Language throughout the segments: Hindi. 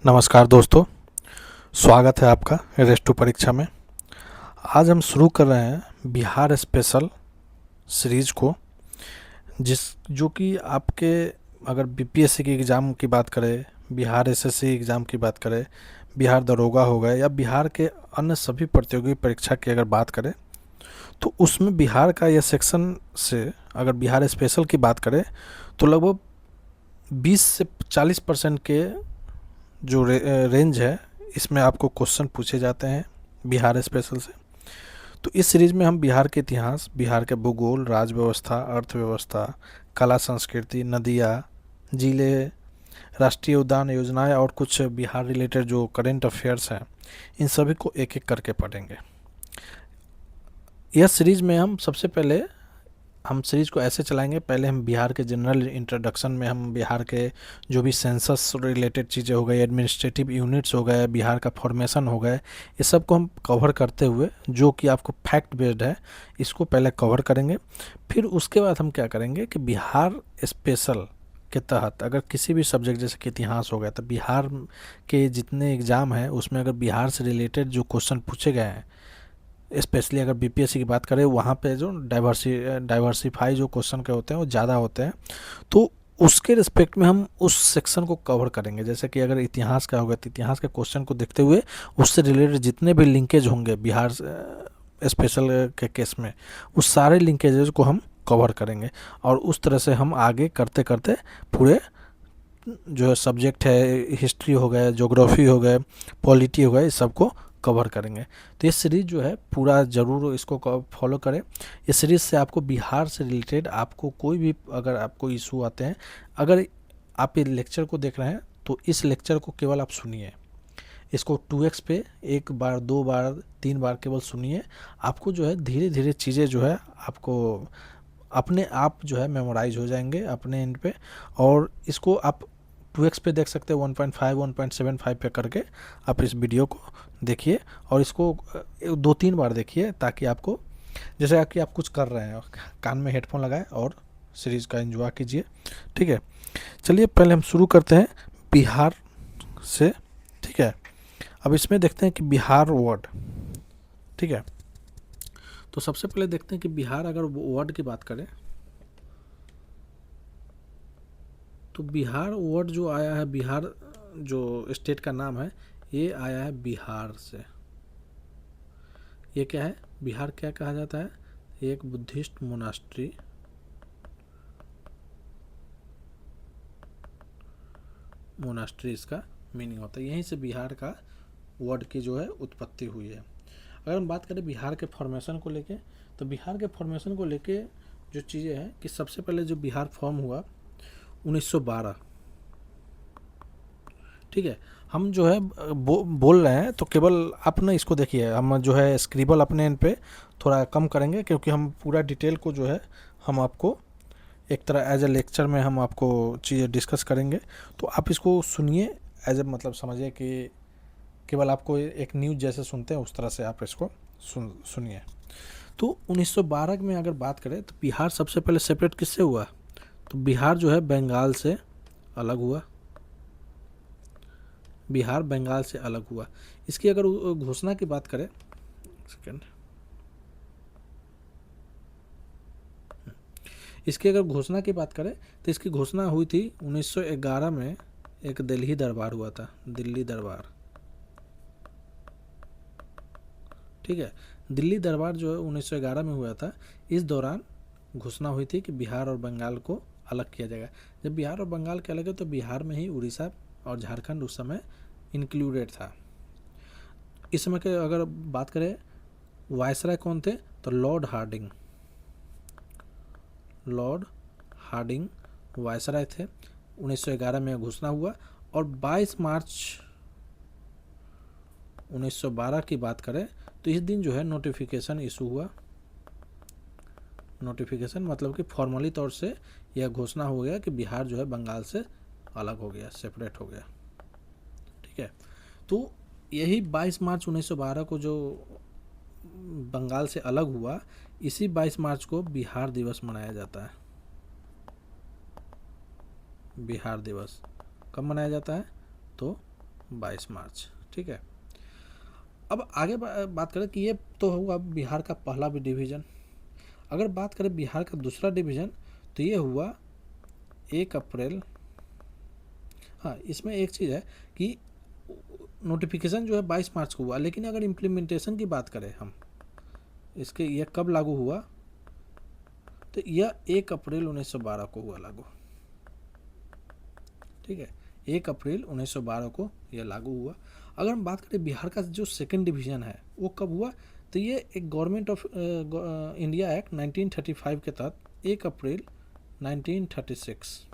नमस्कार दोस्तों, स्वागत है आपका रेस टू परीक्षा में। आज हम शुरू कर रहे हैं बिहार स्पेशल सीरीज को, जिस जो कि आपके अगर बीपीएससी के एग्ज़ाम की बात करें, बिहार एसएससी एग्ज़ाम की बात करें, बिहार दरोगा हो गए या बिहार के अन्य सभी प्रतियोगी परीक्षा की अगर बात करें, तो उसमें बिहार का यह सेक्शन से अगर बिहार स्पेशल की बात करें तो लगभग 20 से 40% के जो रेंज है, इसमें आपको क्वेश्चन पूछे जाते हैं बिहार स्पेशल से। तो इस सीरीज में हम बिहार के इतिहास, बिहार के भूगोल, राज व्यवस्था, अर्थव्यवस्था, कला संस्कृति, नदियाँ, जिले, राष्ट्रीय उद्यान योजनाएं और कुछ बिहार रिलेटेड जो करेंट अफेयर्स हैं, इन सभी को एक एक करके पढ़ेंगे। यह सीरीज में हम सीरीज को ऐसे चलाएंगे। पहले हम बिहार के जनरल इंट्रोडक्शन में हम बिहार के जो भी सेंसस रिलेटेड चीज़ें हो गई, एडमिनिस्ट्रेटिव यूनिट्स हो गए, बिहार का फॉर्मेशन हो गए, ये सब को हम कवर करते हुए जो कि आपको फैक्ट बेस्ड है, इसको पहले कवर करेंगे। फिर उसके बाद हम क्या करेंगे कि बिहार स्पेशल के तहत अगर किसी भी सब्जेक्ट जैसे कि इतिहास हो गया, तो बिहार के जितने एग्ज़ाम हैं उसमें अगर बिहार से रिलेटेड जो क्वेश्चन पूछे गए हैं, स्पेशली अगर बीपीएससी की बात करें, वहाँ पे जो डाइवर्सिफाई जो क्वेश्चन के होते हैं वो ज़्यादा होते हैं, तो उसके रिस्पेक्ट में हम उस सेक्शन को कवर करेंगे। जैसे कि अगर इतिहास का होगा तो इतिहास के क्वेश्चन को देखते हुए उससे रिलेटेड जितने भी लिंकेज होंगे बिहार स्पेशल के केस में, उस सारे लिंकेजेस को हम कवर करेंगे। और उस तरह से हम आगे करते करते पूरे जो सब्जेक्ट है, हिस्ट्री हो गए, ज्योग्राफी हो गए, पॉलिटी हो गए, इस सबको कवर करेंगे। तो ये सीरीज़ जो है पूरा ज़रूर इसको फॉलो करें। इस सीरीज़ से आपको बिहार से रिलेटेड आपको कोई भी अगर आपको इशू आते हैं, अगर आप ये लेक्चर को देख रहे हैं तो इस लेक्चर को केवल आप सुनिए, इसको 2x पे एक बार, दो बार, तीन बार केवल सुनिए। आपको जो है धीरे धीरे चीज़ें जो है आपको अपने आप जो है मेमोराइज हो जाएंगे अपने एंड पे। और इसको आप 2x पे देख सकते हैं, 1.5 1.75 पे करके आप इस वीडियो को देखिए और इसको 2-3 बार देखिए, ताकि आपको जैसे कि आप कुछ कर रहे हैं कान में हेडफोन लगाए और सीरीज़ का एंजॉय कीजिए। ठीक है, चलिए पहले हम शुरू करते हैं बिहार से। ठीक है, अब इसमें देखते हैं कि बिहार वर्ड। ठीक है, तो सबसे पहले देखते हैं कि बिहार अगर वर्ड की बात करें तो बिहार वर्ड जो आया है, बिहार जो स्टेट का नाम है, ये आया है बिहार से। ये क्या है, बिहार क्या कहा जाता है, एक बुद्धिस्ट मोनास्ट्री, इसका मीनिंग होता है। यहीं से बिहार का वर्ड की जो है उत्पत्ति हुई है। अगर हम बात करें बिहार के फॉर्मेशन को लेके, तो बिहार के फॉर्मेशन को लेके जो चीज़ें हैं कि सबसे पहले जो बिहार फॉर्म हुआ 1912। ठीक है, हम जो है बोल रहे हैं तो केवल आप ना इसको देखिए, हम जो है स्क्रिबल अपने एंड पे थोड़ा कम करेंगे, क्योंकि हम पूरा डिटेल को जो है हम आपको एक तरह एज ए लेक्चर में हम आपको चीज़ें डिस्कस करेंगे। तो आप इसको सुनिए, एज ए मतलब समझिए कि केवल आपको एक न्यूज़ जैसे सुनते हैं उस तरह से आप इसको सुनिए। तो 1912 में अगर बात करें तो बिहार सबसे पहले सेपरेट किससे हुआ, तो बिहार जो है बंगाल से अलग हुआ। बिहार बंगाल से अलग हुआ। इसकी अगर घोषणा की बात करें, सेकेंड, इसकी अगर घोषणा की बात करें तो इसकी घोषणा हुई थी 1911 में। एक दिल्ली दरबार हुआ था, दिल्ली दरबार। ठीक है, दिल्ली दरबार जो है 1911 में हुआ था। इस दौरान घोषणा हुई थी कि बिहार और बंगाल को अलग किया जाएगा। जब बिहार और बंगाल के अलग है तो बिहार में ही उड़ीसा और झारखंड उस समय इंक्लूडेड था। इस समय के अगर बात करें वायसराय कौन थे, तो Lord Hardinge, Lord Hardinge viceroy थे। 1911 में घोषणा हुआ। और 22 मार्च 1912 की बात करें तो इस दिन जो है नोटिफिकेशन इशू हुआ। नोटिफिकेशन मतलब कि फॉर्मली तौर से यह घोषणा हो गया कि बिहार जो है बंगाल से अलग हो गया, सेपरेट हो गया। ठीक है, तो यही 22 मार्च 1912 को जो बंगाल से अलग हुआ, इसी 22 मार्च को बिहार दिवस मनाया जाता है। बिहार दिवस कब मनाया जाता है, तो 22 मार्च। ठीक है, अब आगे बात करें कि ये तो हुआ बिहार का पहला भी डिवीज़न। अगर बात करें बिहार का दूसरा डिवीज़न तो ये हुआ 1 अप्रैल। हाँ, इसमें एक चीज़ है कि नोटिफिकेशन जो है 22 मार्च को हुआ, लेकिन अगर इम्प्लीमेंटेशन की बात करें हम इसके, यह कब लागू हुआ, तो यह 1 अप्रैल 1912 को हुआ लागू। ठीक है, 1 अप्रैल 1912 को यह लागू हुआ। अगर हम बात करें बिहार का जो सेकंड डिवीज़न है वो कब हुआ, तो ये एक गवर्नमेंट ऑफ इंडिया एक्ट 1935 के तहत 1 अप्रैल 1936,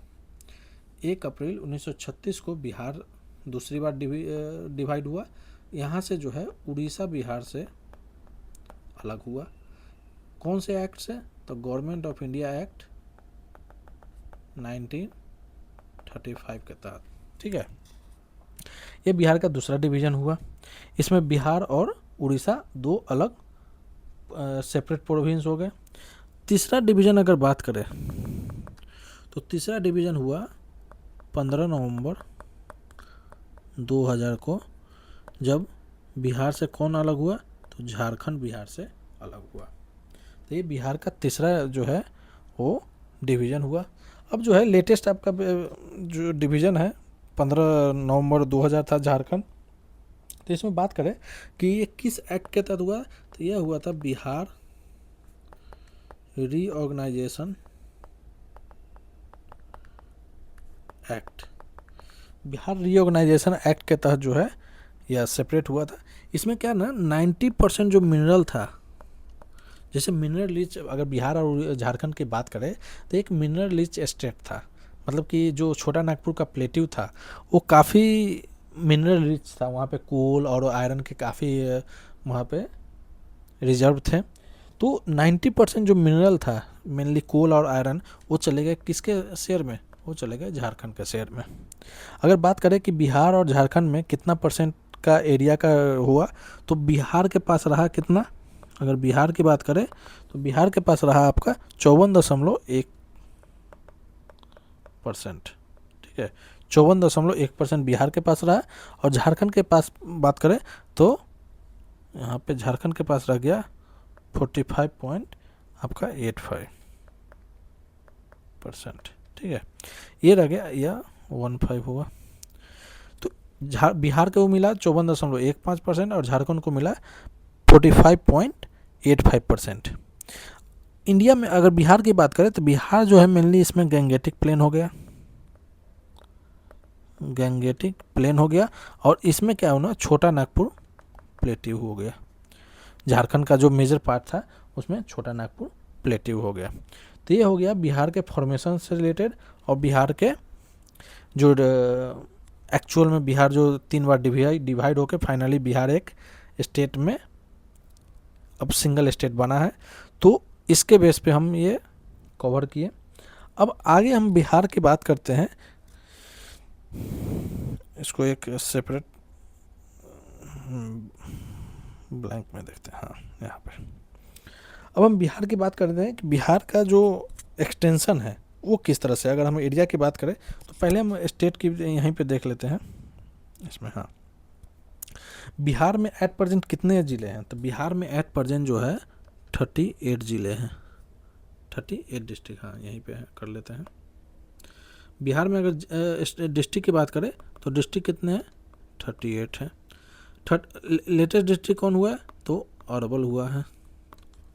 1 अप्रैल 1936 को बिहार दूसरी बार डिवाइड हुआ। यहाँ से जो है उड़ीसा बिहार से अलग हुआ। कौन से एक्ट से, तो गवर्नमेंट ऑफ इंडिया एक्ट 1935 के तहत। ठीक है, ये बिहार का दूसरा डिवीज़न हुआ। इसमें बिहार और उड़ीसा दो अलग सेपरेट प्रोविंस हो गए। तीसरा डिवीज़न अगर बात करें तो तीसरा डिवीज़न हुआ 15 नवंबर 2000 को, जब बिहार से कौन अलग हुआ, तो झारखंड बिहार से अलग हुआ। तो ये बिहार का तीसरा जो है वो डिवीज़न हुआ। अब जो है लेटेस्ट आपका जो डिवीज़न है 15 नवंबर 2000 था झारखंड। तो इसमें बात करें कि ये किस एक्ट के तहत हुआ, तो यह हुआ था Bihar reorganisation act. Bihar reorganisation act के तहत जो है यह सेपरेट हुआ था। इसमें क्या ना 90% जो मिनरल था, जैसे मिनरल रिच, अगर बिहार और झारखंड की बात करें तो एक मिनरल रिच स्टेट था। मतलब कि जो छोटा नागपुर का प्लेट्यू था वो काफ़ी मिनरल रिच था, वहाँ पे कोल और आयरन के काफ़ी वहाँ पे रिजर्व थे। तो 90% जो मिनरल था, मेनली कोल और आयरन, वो चले गए किसके शेयर में, वो चले गए झारखंड के शेयर में। अगर बात करें कि बिहार और झारखंड में कितना परसेंट का एरिया का हुआ, तो बिहार के पास रहा कितना, अगर बिहार की बात करें तो बिहार के पास रहा आपका 54.1%। ठीक है, 54.1% बिहार के पास रहा। और झारखंड के पास बात करें तो यहाँ पे झारखंड के पास रह गया 45.85%। ठीक है, ये रह गया, यह 15 हुआ। तो बिहार को मिला 54.15% और झारखंड को मिला 45.85%। इंडिया में अगर बिहार की बात करें तो बिहार जो है मेनली इसमें गैंगेटिक प्लेन हो गया, गैंगेटिक प्लेन हो गया। और इसमें क्या होना, छोटा नागपुर प्लेट्यू हो गया। झारखंड का जो मेजर पार्ट था उसमें छोटा नागपुर प्लेट्यू हो गया। तो ये हो गया बिहार के फॉर्मेशन से रिलेटेड। और बिहार के जो एक्चुअल में बिहार जो 3 बार डिवाइड होकर फाइनली बिहार एक स्टेट में अब सिंगल स्टेट बना है। तो इसके बेस पे हम ये कवर किए। अब आगे हम बिहार की बात करते हैं। इसको एक सेपरेट ब्लैंक में देखते हैं, हाँ यहाँ पे। अब हम बिहार की बात करते हैं कि बिहार का जो एक्सटेंशन है वो किस तरह से, अगर हम एरिया की बात करें तो पहले हम स्टेट की यहीं पे देख लेते हैं इसमें। हाँ, बिहार में एट प्रेजेंट कितने ज़िले हैं, तो बिहार में एट प्रेजेंट जो है 38 ज़िले हैं, 38 डिस्ट्रिक्ट। हाँ, यहीं पे है, कर लेते हैं। बिहार में अगर डिस्ट्रिक्ट की बात करें तो डिस्ट्रिक्ट कितने हैं, 38 हैं। लेटेस्ट डिस्ट्रिक्ट कौन हुआ है, तो अरवल हुआ है।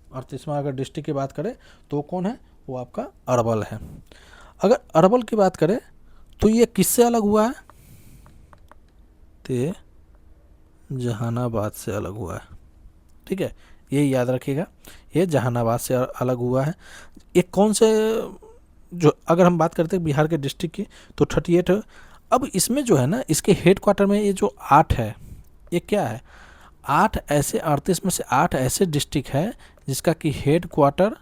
और तीसरा अगर डिस्ट्रिक्ट की बात करें तो कौन है, वो आपका अरवल है। अगर अरवल की बात करें तो ये किससे अलग हुआ है, तो ये जहानाबाद से अलग हुआ है। ठीक है, ये याद रखिएगा, ये जहानाबाद से अलग हुआ है। ये कौन से, जो अगर हम बात करते हैं बिहार के डिस्ट्रिक्ट की तो 38 है। अब इसमें जो है ना, इसके हेड क्वार्टर में ये जो 8 है, ये क्या है, 8 ऐसे 38 में से 8 ऐसे डिस्ट्रिक्ट है जिसका कि हेड क्वार्टर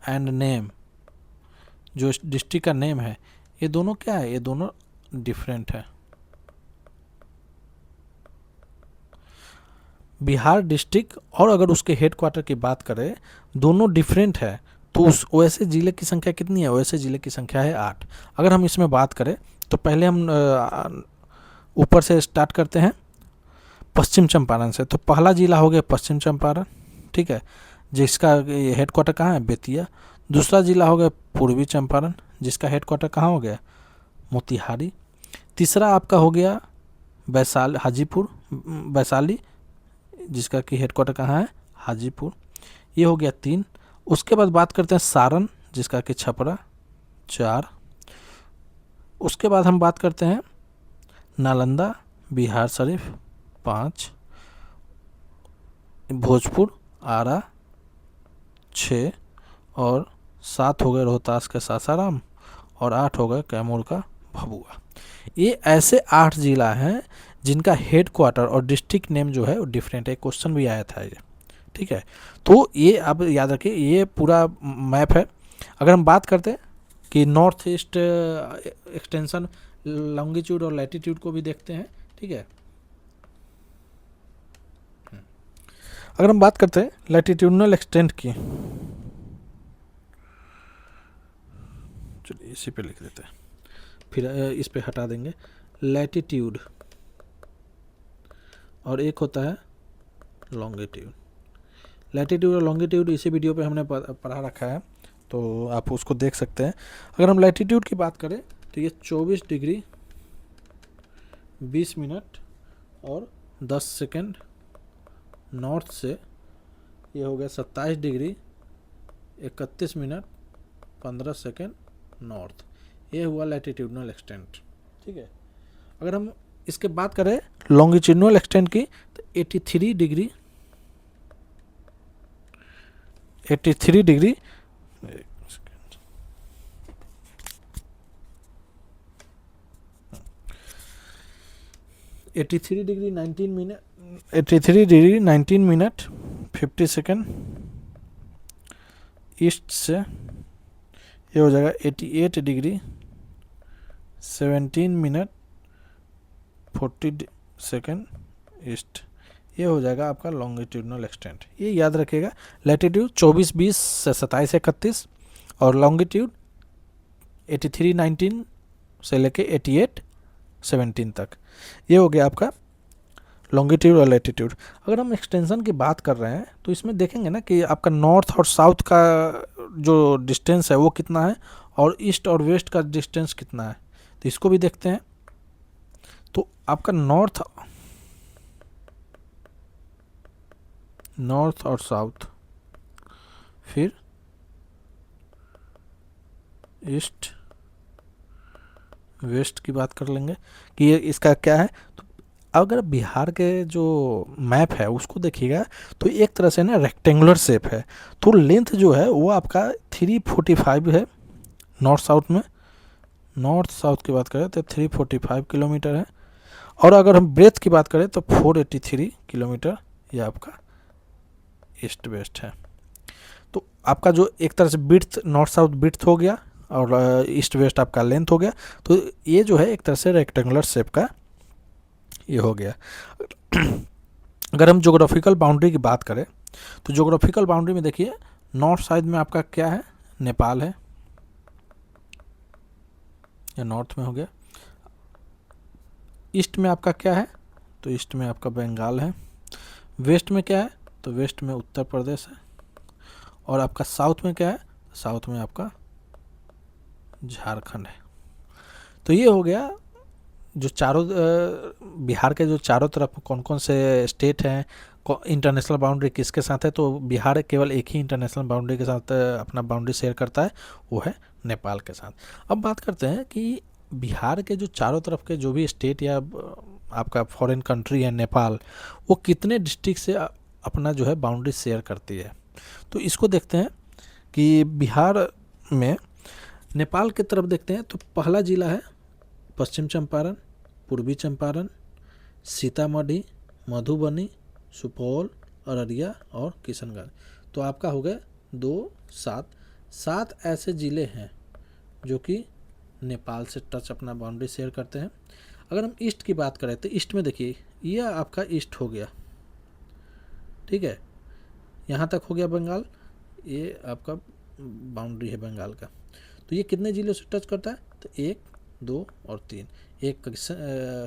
एंड नेम, जो डिस्ट्रिक्ट का नेम है, ये दोनों क्या है, ये दोनों डिफरेंट है। बिहार डिस्ट्रिक्ट और अगर उसके हेड क्वार्टर की बात करें, दोनों डिफरेंट है। तो उस वैसे ज़िले की संख्या कितनी है, वैसे ज़िले की संख्या है 8। अगर हम इसमें बात करें तो पहले हम ऊपर से स्टार्ट करते हैं पश्चिम चंपारण से। तो पहला ज़िला हो गया पश्चिम चंपारण, ठीक है, जिसका हेडक्वार्टर कहाँ है, बेतिया। दूसरा ज़िला हो गया पूर्वी चंपारण, जिसका हेडक्वार्टर कहाँ हो गया, मोतिहारी। तीसरा आपका हो गया वैशाली, हाजीपुर वैशाली, जिसका कि हेडक्वार्टर कहाँ है, हाजीपुर। ये हो गया 3। उसके बाद बात करते हैं सारण, जिसका कि छपरा, 4। उसके बाद हम बात करते हैं नालंदा, बिहार शरीफ, 5। भोजपुर, आरा, 6। और 7 हो गए रोहतास के सासाराम, और 8 हो गए कैमूर का भभुआ। ये ऐसे 8 ज़िला हैं जिनका हेड क्वार्टर और डिस्ट्रिक्ट नेम जो है वो डिफरेंट है। क्वेश्चन भी आया था ये, ठीक है। तो ये आप याद रखिए, ये पूरा मैप है। अगर हम बात करते हैं कि नॉर्थ ईस्ट एक्सटेंशन, लॉन्गिट्यूड और लैटिट्यूड को भी देखते हैं, ठीक है। अगर हम बात करते हैं लैटिट्यूडनल एक्सटेंट की, चलिए इसी पे लिख देते हैं, फिर इस पे हटा देंगे लैटिट्यूड, और एक होता है लॉन्गिट्यूड। लैटिट्यूड और लॉन्गिट्यूड इसी वीडियो पे हमने पढ़ा रखा है, तो आप उसको देख सकते हैं। अगर हम लैटिट्यूड की बात करें तो ये 24 डिग्री 20 मिनट और 10 सेकंड नॉर्थ से, ये हो गया 27 डिग्री 31 मिनट 15 सेकंड नॉर्थ। ये हुआ लैटिट्यूडनल एक्सटेंट, ठीक है। अगर हम इसके बात करें लॉन्गिट्यूडनल एक्सटेंट की तो 83 degree 83 degree 83 degree 19 minute 83 degree 19 minute 50 second east से, ये हो जाएगा 88 डिग्री 17 मिनट 40 सेकंड ईस्ट। ये हो जाएगा आपका लॉन्गिट्यूडनल एक्सटेंट। ये याद रखिएगा, लैटिट्यूड 24-20 से 27-31 और लॉन्गिट्यूड 83-19 से लेके 88-17 तक। ये हो गया आपका लॉन्गिट्यूड और लैटिट्यूड। अगर हम एक्सटेंशन की बात कर रहे हैं तो इसमें देखेंगे ना कि आपका नॉर्थ और साउथ का जो डिस्टेंस है वो कितना है, और ईस्ट और वेस्ट का डिस्टेंस कितना है, तो इसको भी देखते हैं। तो आपका नॉर्थ और साउथ, फिर ईस्ट वेस्ट की बात कर लेंगे कि ये इसका क्या है। तो अगर बिहार के जो मैप है उसको देखिएगा तो एक तरह से ना रेक्टेंगुलर शेप है, तो लेंथ जो है वो आपका 345 है नॉर्थ साउथ में। नॉर्थ साउथ की बात करें तो 345 किलोमीटर है, और अगर हम ब्रेथ की बात करें तो 483 किलोमीटर ये आपका ईस्ट वेस्ट है। तो आपका जो एक तरह से बिड्थ, नॉर्थ साउथ बिड्थ हो गया, और ईस्ट वेस्ट आपका लेंथ हो गया। तो ये जो है एक तरह से रेक्टेंगुलर शेप का ये हो गया। अगर हम ज्योग्राफिकल बाउंड्री की बात करें तो ज्योग्राफिकल बाउंड्री में देखिए, नॉर्थ साइड में आपका क्या है, नेपाल है, या नॉर्थ में हो गया। ईस्ट में आपका क्या है, तो ईस्ट में आपका बंगाल है। वेस्ट में क्या है, तो वेस्ट में उत्तर प्रदेश है। और आपका साउथ में क्या है, साउथ में आपका झारखंड है। तो ये हो गया जो चारों बिहार के जो चारों तरफ कौन कौन से स्टेट हैं, इंटरनेशनल बाउंड्री किसके साथ है। तो बिहार केवल एक ही इंटरनेशनल बाउंड्री के साथ अपना बाउंड्री शेयर करता है, वो है नेपाल के साथ। अब बात करते हैं कि बिहार के जो चारों तरफ के जो भी स्टेट या आपका फॉरेन कंट्री है नेपाल, वो कितने डिस्ट्रिक्ट से अपना जो है बाउंड्री शेयर करती है। तो इसको देखते हैं कि बिहार में नेपाल की तरफ देखते हैं तो पहला ज़िला है पश्चिम चंपारण, पूर्वी चंपारण, सीतामढ़ी, मधुबनी, सुपौल, अररिया और किशनगंज। तो आपका हो गया 7 ऐसे ज़िले हैं जो कि नेपाल से टच अपना बाउंड्री शेयर करते हैं। अगर हम ईस्ट की बात करें तो ईस्ट में देखिए, यह आपका ईस्ट हो गया, ठीक है, यहाँ तक हो गया बंगाल, ये आपका बाउंड्री है बंगाल का। तो ये कितने ज़िले से टच करता है, तो 1, 2 और 3। एक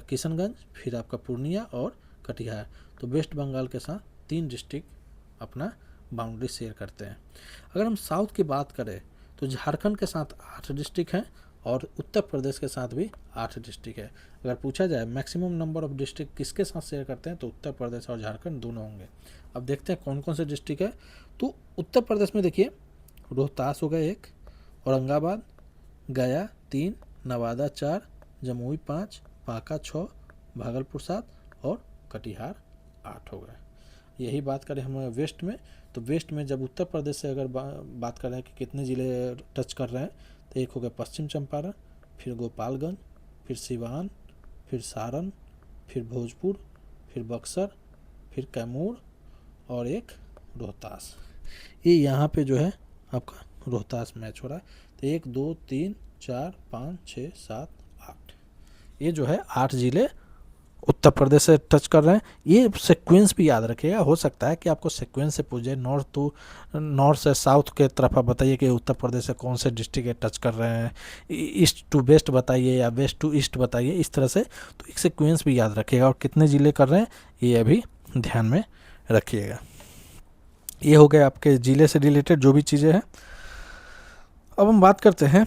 किशनगंज, फिर आपका पूर्णिया और कटिहार। तो वेस्ट बंगाल के साथ 3 डिस्ट्रिक्ट अपना बाउंड्री शेयर करते हैं। अगर हम साउथ की बात करें तो झारखंड के साथ 8 डिस्ट्रिक्ट हैं और उत्तर प्रदेश के साथ भी 8 डिस्ट्रिक्ट है। अगर पूछा जाए मैक्सिमम नंबर ऑफ डिस्ट्रिक्ट किसके साथ शेयर करते हैं, तो उत्तर प्रदेश और झारखंड दोनों होंगे। अब देखते हैं कौन कौन से डिस्ट्रिक्ट है। तो उत्तर प्रदेश में देखिए, रोहतास हो गया 1, औरंगाबाद, गया 3, नवादा 4, जमुई 5, बांका 6, भागलपुर 7 और कटिहार 8 हो गए। यही बात करें हम वेस्ट में, तो वेस्ट में जब उत्तर प्रदेश से अगर बात करें कि कितने ज़िले टच कर रहे हैं, तो एक हो गया पश्चिम चंपारण, फिर गोपालगंज, फिर सिवान, फिर सारण, फिर भोजपुर, फिर बक्सर, फिर कैमूर और एक रोहतास। ये यहाँ पे जो है आपका रोहतास मैच हो रहा है। तो 1, 2, 3, 4, 5, 6, 7, 8, ये जो है 8 ज़िले उत्तर प्रदेश से टच कर रहे हैं। ये सीक्वेंस भी याद रखिएगा, हो सकता है कि आपको सीक्वेंस से पूछे नॉर्थ से साउथ के तरफ आप बताइए कि उत्तर प्रदेश से कौन से डिस्ट्रिक्ट टच कर रहे हैं, ईस्ट टू वेस्ट बताइए या वेस्ट टू ईस्ट बताइए, इस तरह से। तो एक सीक्वेंस भी याद रखिएगा और कितने ज़िले कर रहे हैं ये अभी ध्यान में रखिएगा। ये हो गए आपके ज़िले से रिलेटेड जो भी चीज़ें हैं। अब हम बात करते हैं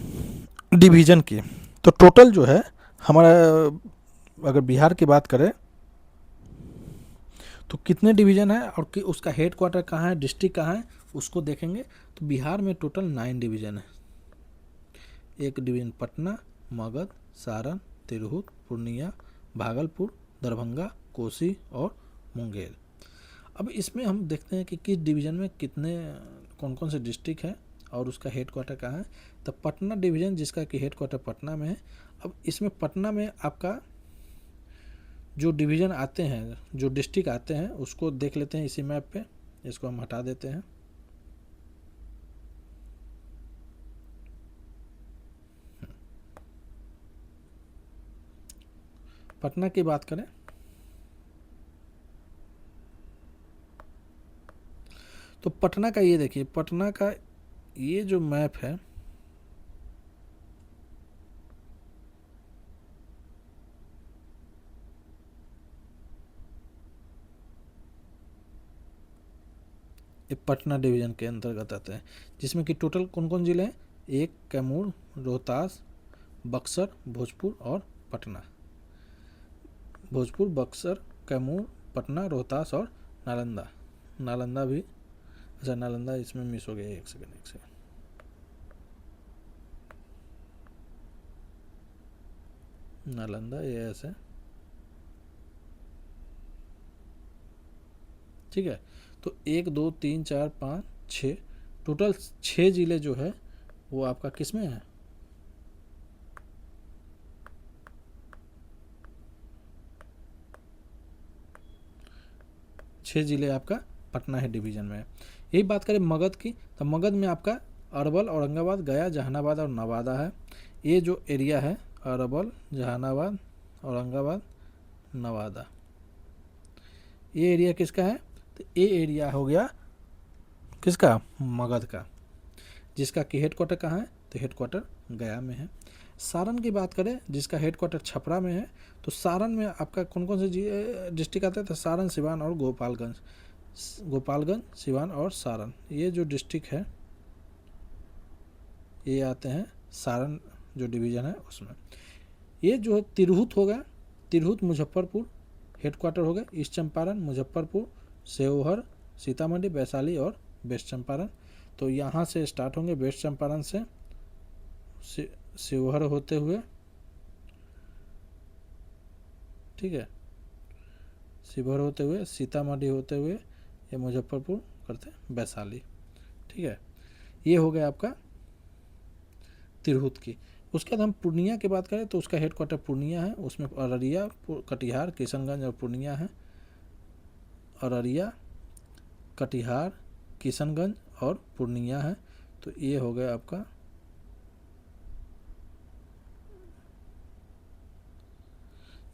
डिवीज़न की। तो टोटल जो है हमारा, अगर बिहार की बात करें तो कितने डिवीज़न है और कि उसका हेड क्वार्टर कहाँ है, डिस्ट्रिक्ट कहाँ है, उसको देखेंगे। तो बिहार में टोटल 9 डिवीज़न है। एक डिवीज़न पटना, मगध, सारण, तिरहुत, पूर्णिया, भागलपुर, दरभंगा, कोसी और मुंगेर। अब इसमें हम देखते हैं कि किस डिवीज़न में कितने कौन कौन से डिस्ट्रिक्ट है और उसका हेड क्वार्टर कहाँ है। तो पटना डिवीज़न जिसका कि हेड क्वार्टर पटना में है। अब इसमें पटना में आपका जो डिवीज़न आते हैं, जो डिस्ट्रिक्ट आते हैं, उसको देख लेते हैं इसी मैप पे। इसको हम हटा देते हैं। पटना की बात करें तो पटना का ये देखिए, पटना का ये जो मैप है, ये पटना डिवीज़न के अंतर्गत आते हैं, जिसमें कि टोटल कौन कौन ज़िले हैं, 1 कैमूर, रोहतास, बक्सर, भोजपुर और पटना। भोजपुर, बक्सर, कैमूर, पटना, रोहतास और नालंदा। नालंदा भी, अच्छा नालंदा इसमें मिस हो गया, एक सेकेंड। नालंदा ये ऐसे, ठीक है। तो 1, 2, 3, 4, 5, 6, टोटल 6 ज़िले जो है वो आपका किस में है, 6 ज़िले आपका पटना है डिवीज़न में। यही बात करें मगध की, तो मगध में आपका अरवल, औरंगाबाद, गया, जहानाबाद और नवादा है। ये जो एरिया है अरवल, जहानाबाद, औरंगाबाद, नवादा, ये एरिया किसका है, तो ये एरिया हो गया किसका, मगध का, जिसका कि हेड क्वार्टर कहाँ है, तो हेड क्वार्टर गया में है। सारण की बात करें जिसका हेड क्वार्टर छपरा में है, तो सारण में आपका कौन कौन से डिस्ट्रिक्ट आते हैं, तो सारण, सिवान और गोपालगंज। गोपालगंज, सिवान और सारण, ये जो डिस्ट्रिक्ट है ये आते हैं सारण जो डिवीज़न है उसमें। ये जो तिरहुत हो गया, तिरहुत मुजफ्फरपुर हेड क्वार्टर हो गया, ईस्ट चंपारण, मुजफ्फरपुर, सेवहर, सीतामढ़ी, वैशाली और वेस्ट चंपारण। तो यहाँ से स्टार्ट होंगे वेस्ट चंपारण से शिवहर होते हुए, ठीक है, शिवहर होते हुए, सीतामढ़ी होते हुए, ये मुजफ्फरपुर करते वैशाली, ठीक है। ये हो गया आपका तिरहुत की। उसके बाद हम पूर्णिया की बात करें तो उसका हेड क्वार्टर पूर्णिया है, उसमें अररिया, कटिहार, किशनगंज और पूर्णिया है। अररिया, कटिहार, किशनगंज और पूर्णिया है। तो ये हो गया आपका,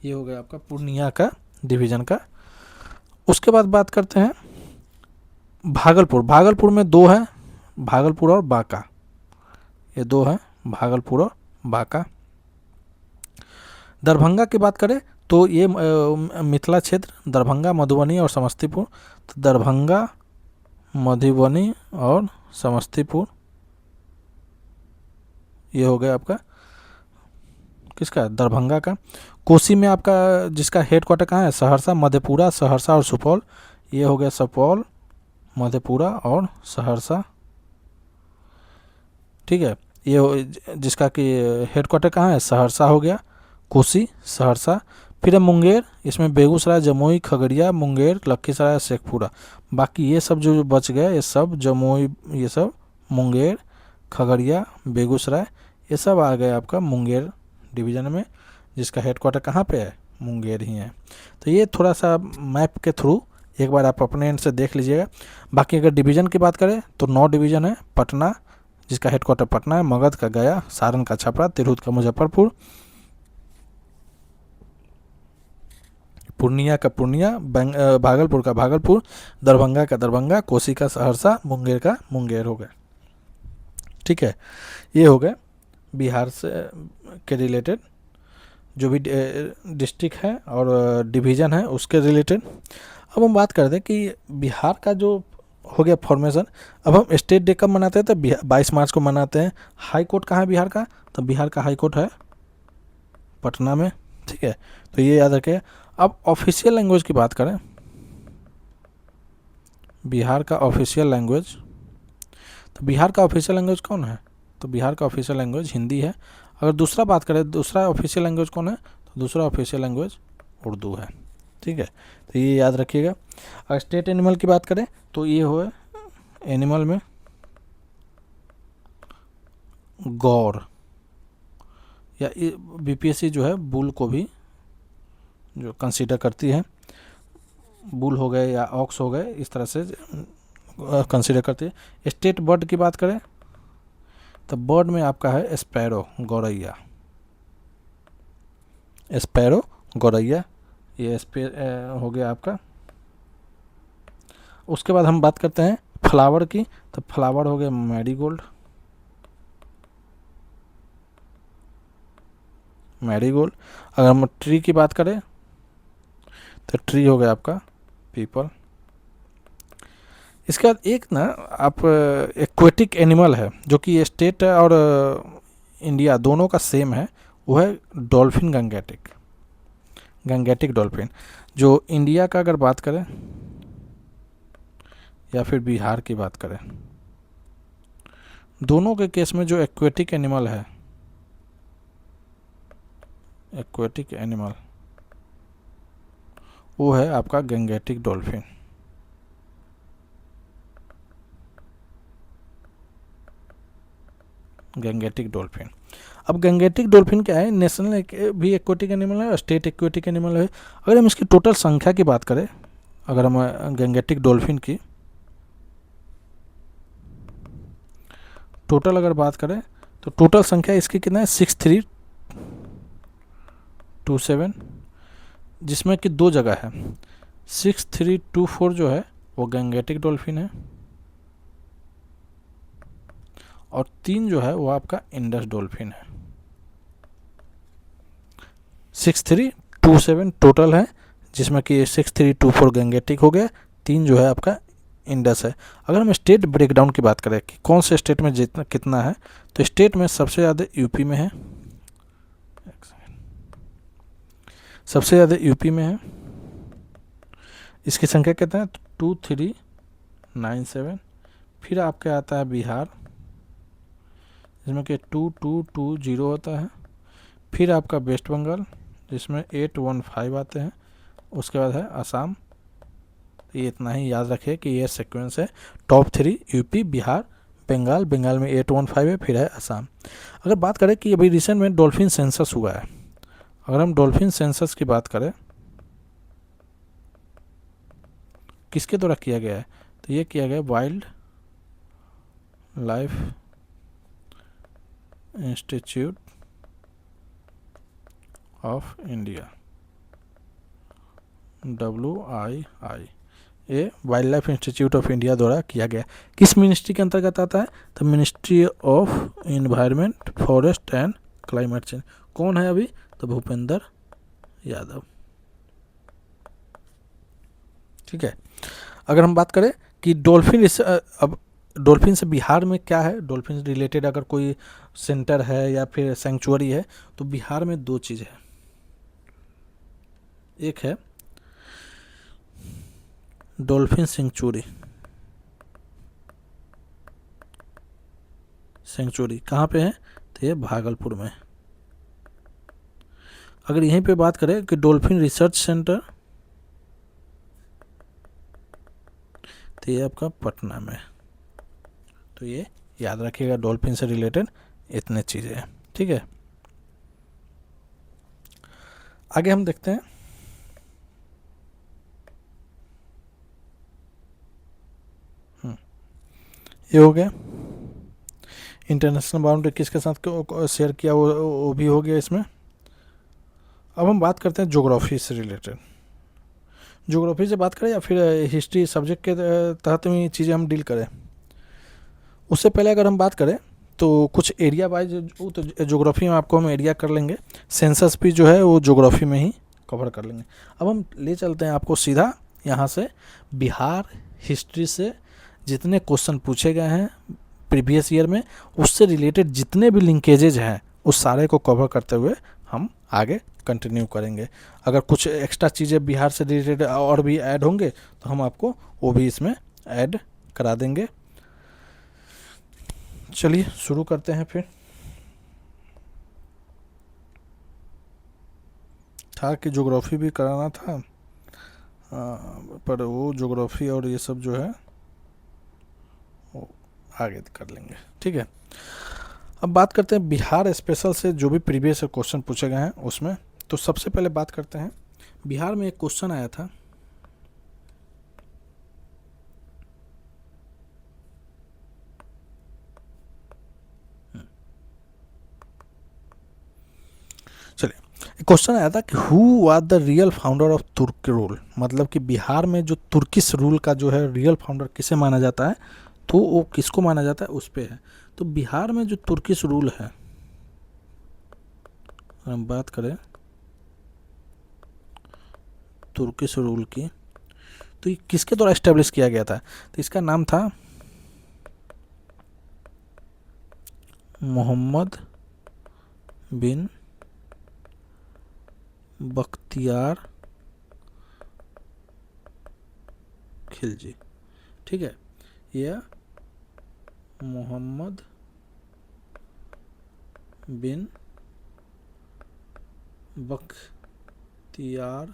ये हो गया आपका पूर्णिया का डिवीज़न का। उसके बाद बात करते हैं भागलपुर। भागलपुर में 2 है, भागलपुर और बांका, ये दो हैं, भागलपुर और बांका। दरभंगा की बात करें तो ये मिथिला क्षेत्र दरभंगा, मधुबनी और समस्तीपुर। तो दरभंगा, मधुबनी और समस्तीपुर, ये हो गया आपका किसका, दरभंगा का। कोसी में आपका जिसका हेड क्वार्टर कहाँ है, सहरसा, मधेपुरा, सहरसा और सुपौल, ये हो गया सुपौल, मधेपुरा और सहरसा, ठीक है। ये जिसका कि हेड क्वार्टर कहाँ है, सहरसा हो गया, कोसी, सहरसा। फिर है मुंगेर, इसमें बेगूसराय, जमुई, खगड़िया, मुंगेर, लखीसराय, शेखपुरा। बाकी ये सब जो बच गए, ये सब जमुई, ये सब मुंगेर, खगड़िया, बेगूसराय, ये सब आ गए आपका मुंगेर डिवीज़न में, जिसका हेड क्वार्टर कहाँ पे है, मुंगेर ही है। तो ये थोड़ा सा मैप के थ्रू एक बार आप अपने एंड से देख लीजिएगा। बाकी अगर डिवीज़न की बात करें तो 9 डिवीज़न है। पटना, जिसका हेड क्वार्टर पटना है, मगध का गया, सारण का छपरा, तिरहुत का मुजफ्फरपुर, पूर्णिया का पूर्णिया, भागलपुर का भागलपुर, दरभंगा का दरभंगा, कोसी का सहरसा, मुंगेर का मुंगेर हो गया, ठीक है। ये हो गए बिहार से के रिलेटेड जो भी डिस्ट्रिक्ट है और डिवीज़न है उसके रिलेटेड। अब हम बात करते हैं कि बिहार का जो हो गया फॉर्मेशन। अब हम स्टेट डे कब मनाते हैं, तो 22 मार्च को मनाते हैं। हाई कोर्ट कहाँ है बिहार का, तो बिहार का हाई कोर्ट है पटना में, ठीक है। तो ये याद रखें। अब ऑफिशियल लैंग्वेज की बात करें, बिहार का ऑफिशियल लैंग्वेज, तो बिहार का ऑफिशियल लैंग्वेज कौन है, तो बिहार का ऑफिशियल लैंग्वेज हिंदी है। अगर दूसरा बात करें, दूसरा ऑफिशियल लैंग्वेज कौन है, तो दूसरा ऑफिशियल लैंग्वेज उर्दू है, ठीक है। तो ये याद रखिएगा। अगर स्टेट एनिमल की बात करें तो ये हो एनिमल में गौर, या बीपीएससी जो है बुल को भी जो कंसीडर करती है, बुल हो गए या ऑक्स हो गए, इस तरह से कंसीडर करती है। स्टेट बर्ड की बात करें तो बर्ड में आपका है स्पैरो, गौरैया, स्पैरो, गौरैया, ये हो गया आपका। उसके बाद हम बात करते हैं फ्लावर की, तो फ्लावर हो गया मैरीगोल्ड, मैरीगोल्ड। अगर हम ट्री की बात करें तो ट्री हो गया आपका पीपल। इसके बाद एक ना आप एक्वेटिक एनिमल है जो कि स्टेट और इंडिया दोनों का सेम है, वो है डॉल्फिन, गंगेटिक, गंगेटिक डॉल्फिन। जो इंडिया का अगर बात करें या फिर बिहार की बात करें, दोनों के केस में जो एक्वेटिक एनिमल है, एक्वेटिक एनिमल, वो है आपका गंगेटिक डॉल्फिन, गंगेटिक डॉल्फिन। अब गंगेटिक डॉल्फिन क्या है, नेशनल भी एक्वेटिक एनिमल है और स्टेट एक्वेटिक एनिमल है। अगर हम इसकी टोटल संख्या की बात करें, अगर हम गंगेटिक डॉल्फिन की टोटल अगर बात करें तो टोटल संख्या इसकी कितना है, 6327, जिसमें कि दो जगह है। 6324 जो है वो गंगेटिक डॉल्फिन है, और 3 जो है वो आपका इंडस डॉल्फिन है। 6327 टोटल है, जिसमें कि 6324 गंगेटिक हो गया, 3 जो है आपका इंडस है। अगर हम स्टेट ब्रेकडाउन की बात करें कि कौन से स्टेट में जितना कितना है, तो स्टेट में सबसे ज़्यादा यूपी में है, सबसे ज़्यादा यूपी में है, इसकी संख्या कितना है, 2397। फिर आपके आता है बिहार, जिसमें कि 2220 होता है। फिर आपका वेस्ट बंगाल, जिसमें 815 आते हैं। उसके बाद है असम। ये इतना ही याद रखिए कि ये सीक्वेंस है, टॉप 3 यूपी, बिहार, बंगाल, बंगाल में 815 है, फिर है असम। अगर बात करें कि अभी रिसेंट में डॉल्फिन सेंसस हुआ है, अगर हम डॉल्फिन सेंसस की बात करें किसके द्वारा किया गया है, तो ये किया गया wild life institute of India, WII, ये wild life institute of India द्वारा किया गया। किस मिनिस्ट्री के अंतर्गत आता है? तो ministry of environment, forest and climate change. कौन है अभी? तो भूपेंद्र यादव। ठीक है। अगर हम बात करें कि डॉल्फिन, अब डॉल्फिन से बिहार में क्या है, डॉल्फिन रिलेटेड अगर कोई सेंटर है या फिर सेंचुरी है, तो बिहार में दो चीज़ है। एक है डॉल्फिन सेंचुरी। सेंचुरी कहाँ पे है? तो ये भागलपुर में। अगर यहीं पे बात करें कि डॉल्फिन रिसर्च सेंटर, तो ये आपका पटना में। तो ये याद रखिएगा, डॉल्फिन से रिलेटेड इतने चीज़ें हैं। ठीक है, आगे हम देखते हैं। ये हो गया इंटरनेशनल बाउंड्री किसके साथ शेयर किया, वो भी हो गया इसमें। अब हम बात करते हैं ज्योग्राफी से रिलेटेड। ज्योग्राफी से बात करें या फिर हिस्ट्री सब्जेक्ट के तहत में चीज़ें हम डील करें, उससे पहले अगर हम बात करें तो कुछ एरिया वाइज, तो ज्योग्राफी में आपको हम एरिया कर लेंगे, सेंसस भी जो है वो ज्योग्राफी में ही कवर कर लेंगे। अब हम ले चलते हैं आपको सीधा यहाँ से बिहार हिस्ट्री से जितने क्वेश्चन पूछे गए हैं प्रीवियस ईयर में, उससे रिलेटेड जितने भी लिंकेजेज हैं उस सारे को कवर करते हुए हम आगे कंटिन्यू करेंगे। अगर कुछ एक्स्ट्रा चीज़ें बिहार से रिलेटेड और भी ऐड होंगे तो हम आपको वो भी इसमें ऐड करा देंगे। चलिए शुरू करते हैं फिर। था कि ज्योग्राफी भी कराना था, पर वो ज्योग्राफी और ये सब जो है वो आगे कर लेंगे। ठीक है, अब बात करते हैं बिहार स्पेशल से जो भी प्रीवियस क्वेश्चन पूछे गए हैं उसमें। तो सबसे पहले बात करते हैं, बिहार में एक क्वेश्चन आया था, चलिए क्वेश्चन आया था कि who was the real founder of तुर्क रूल। मतलब कि बिहार में जो तुर्किश रूल का जो है रियल फाउंडर किसे माना जाता है, तो वो किसको माना जाता है उस पे है। तो बिहार में जो तुर्किश रूल है, हम बात करें तुर्किश रूल की, तो ये किसके द्वारा एस्टेब्लिश किया गया था? तो इसका नाम था मोहम्मद बिन बख्तियार खिलजी। ठीक है, यह मोहम्मद बिन बख्तियार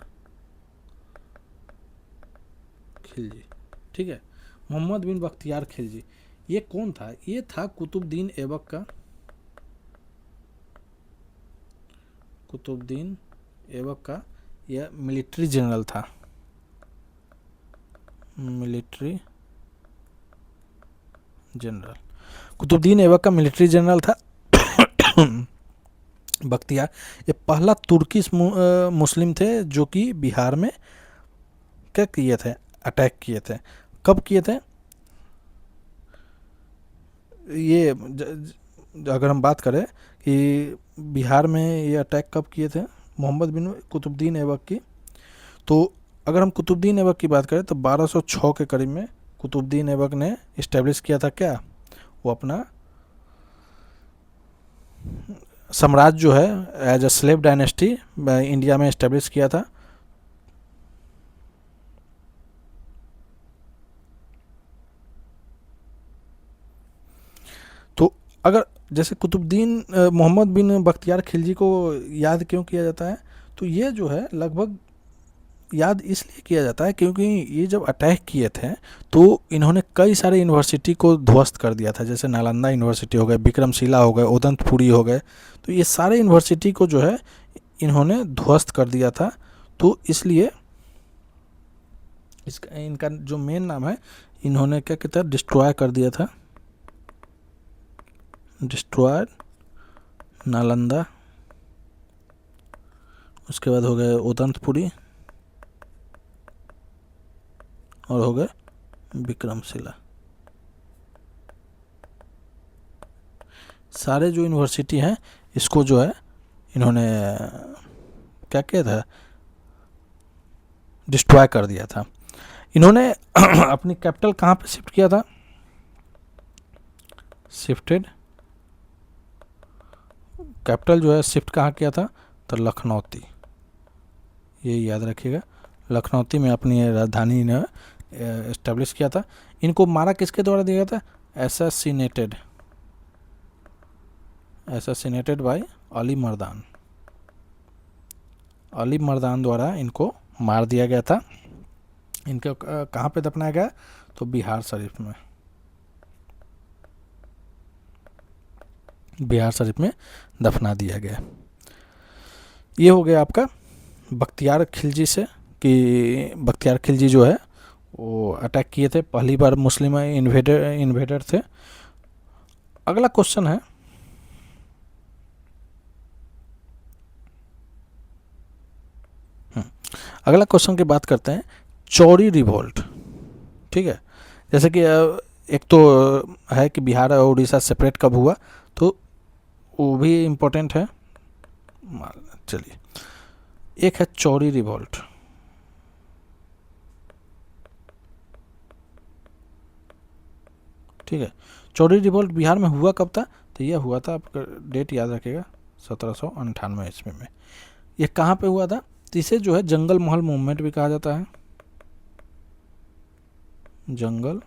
खिलजी। ठीक है, मोहम्मद बिन बख्तियार खिलजी ये कौन था? ये था कुतुबुद्दीन ऐबक का, कुतुबुद्दीन ऐबक का यह मिलिट्री जनरल था, मिलिट्री जनरल। कुतुबुद्दीन ऐबक का मिलिट्री जनरल था। बख्तियार ये पहला तुर्की मुस्लिम थे जो कि बिहार में क्या किए थे, अटैक किए थे। कब किए थे ये अगर हम बात करें कि बिहार में ये अटैक कब किए थे मोहम्मद बिन कुतुबुद्दीन ऐबक की, तो अगर हम कुतुबुद्दीन ऐबक की बात करें तो 1206 के करीब में कुतुबुद्दीन ऐबक ने इस्टेब्लिश किया था क्या, वो अपना साम्राज्य जो है as a slave dynasty India में इस्टेब्लिश किया था। तो अगर जैसे कुतुबुद्दीन मोहम्मद बिन बख्तियार खिलजी को याद क्यों किया जाता है, तो ये जो है लगभग याद इसलिए किया जाता है क्योंकि ये जब अटैक किए थे तो इन्होंने कई सारे यूनिवर्सिटी को ध्वस्त कर दिया था, जैसे नालंदा यूनिवर्सिटी हो गए, विक्रमशिला हो गए, उदंतपुरी हो गए। तो ये सारे यूनिवर्सिटी को जो है इन्होंने ध्वस्त कर दिया था। तो इसलिए इसका इनका जो मेन नाम है, इन्होंने क्या कहता है डिस्ट्रॉय कर दिया था, डिस्ट्रॉयड नालंदा। उसके बाद हो गए उदंतपुरी और हो गए विक्रमशिला। सारे जो यूनिवर्सिटी हैं इसको जो है इन्होंने क्या किया था, डिस्ट्रॉय कर दिया था। इन्होंने अपनी कैपिटल कहाँ पे शिफ्ट किया था, शिफ्टेड कैपिटल जो है शिफ्ट कहाँ किया था, तो लखनौती, ये याद रखिएगा, लखनौती में अपनी राजधानी ने इस्टेब्लिश किया था। इनको मारा किसके द्वारा दिया था, एसेसिनेटेड बाय अली मर्दान, अली मर्दान द्वारा इनको मार दिया गया था। इनको कहाँ पे दफनाया गया, तो बिहार शरीफ में, बिहार शरीफ में दफना दिया गया। ये हो गया आपका बख्तियार खिलजी से, कि बख्तियार खिलजी जो है वो अटैक किए थे, पहली बार मुस्लिम इन्वेडर थे। अगला क्वेश्चन है, अगला क्वेश्चन की बात करते हैं, चौरी रिवोल्ट। ठीक है, जैसे कि एक तो है कि बिहार और उड़ीसा सेपरेट कब हुआ, तो वो भी इम्पोर्टेंट है। चलिए, एक है चौरी रिवोल्ट। ठीक है, चौरी रिवोल्ट बिहार में हुआ कब था, तो यह हुआ था, आपका डेट याद रखिएगा, 1798 ईस्वी में। ये कहाँ पे हुआ था, तो इसे जो है जंगल महल मूवमेंट भी कहा जाता है, जंगल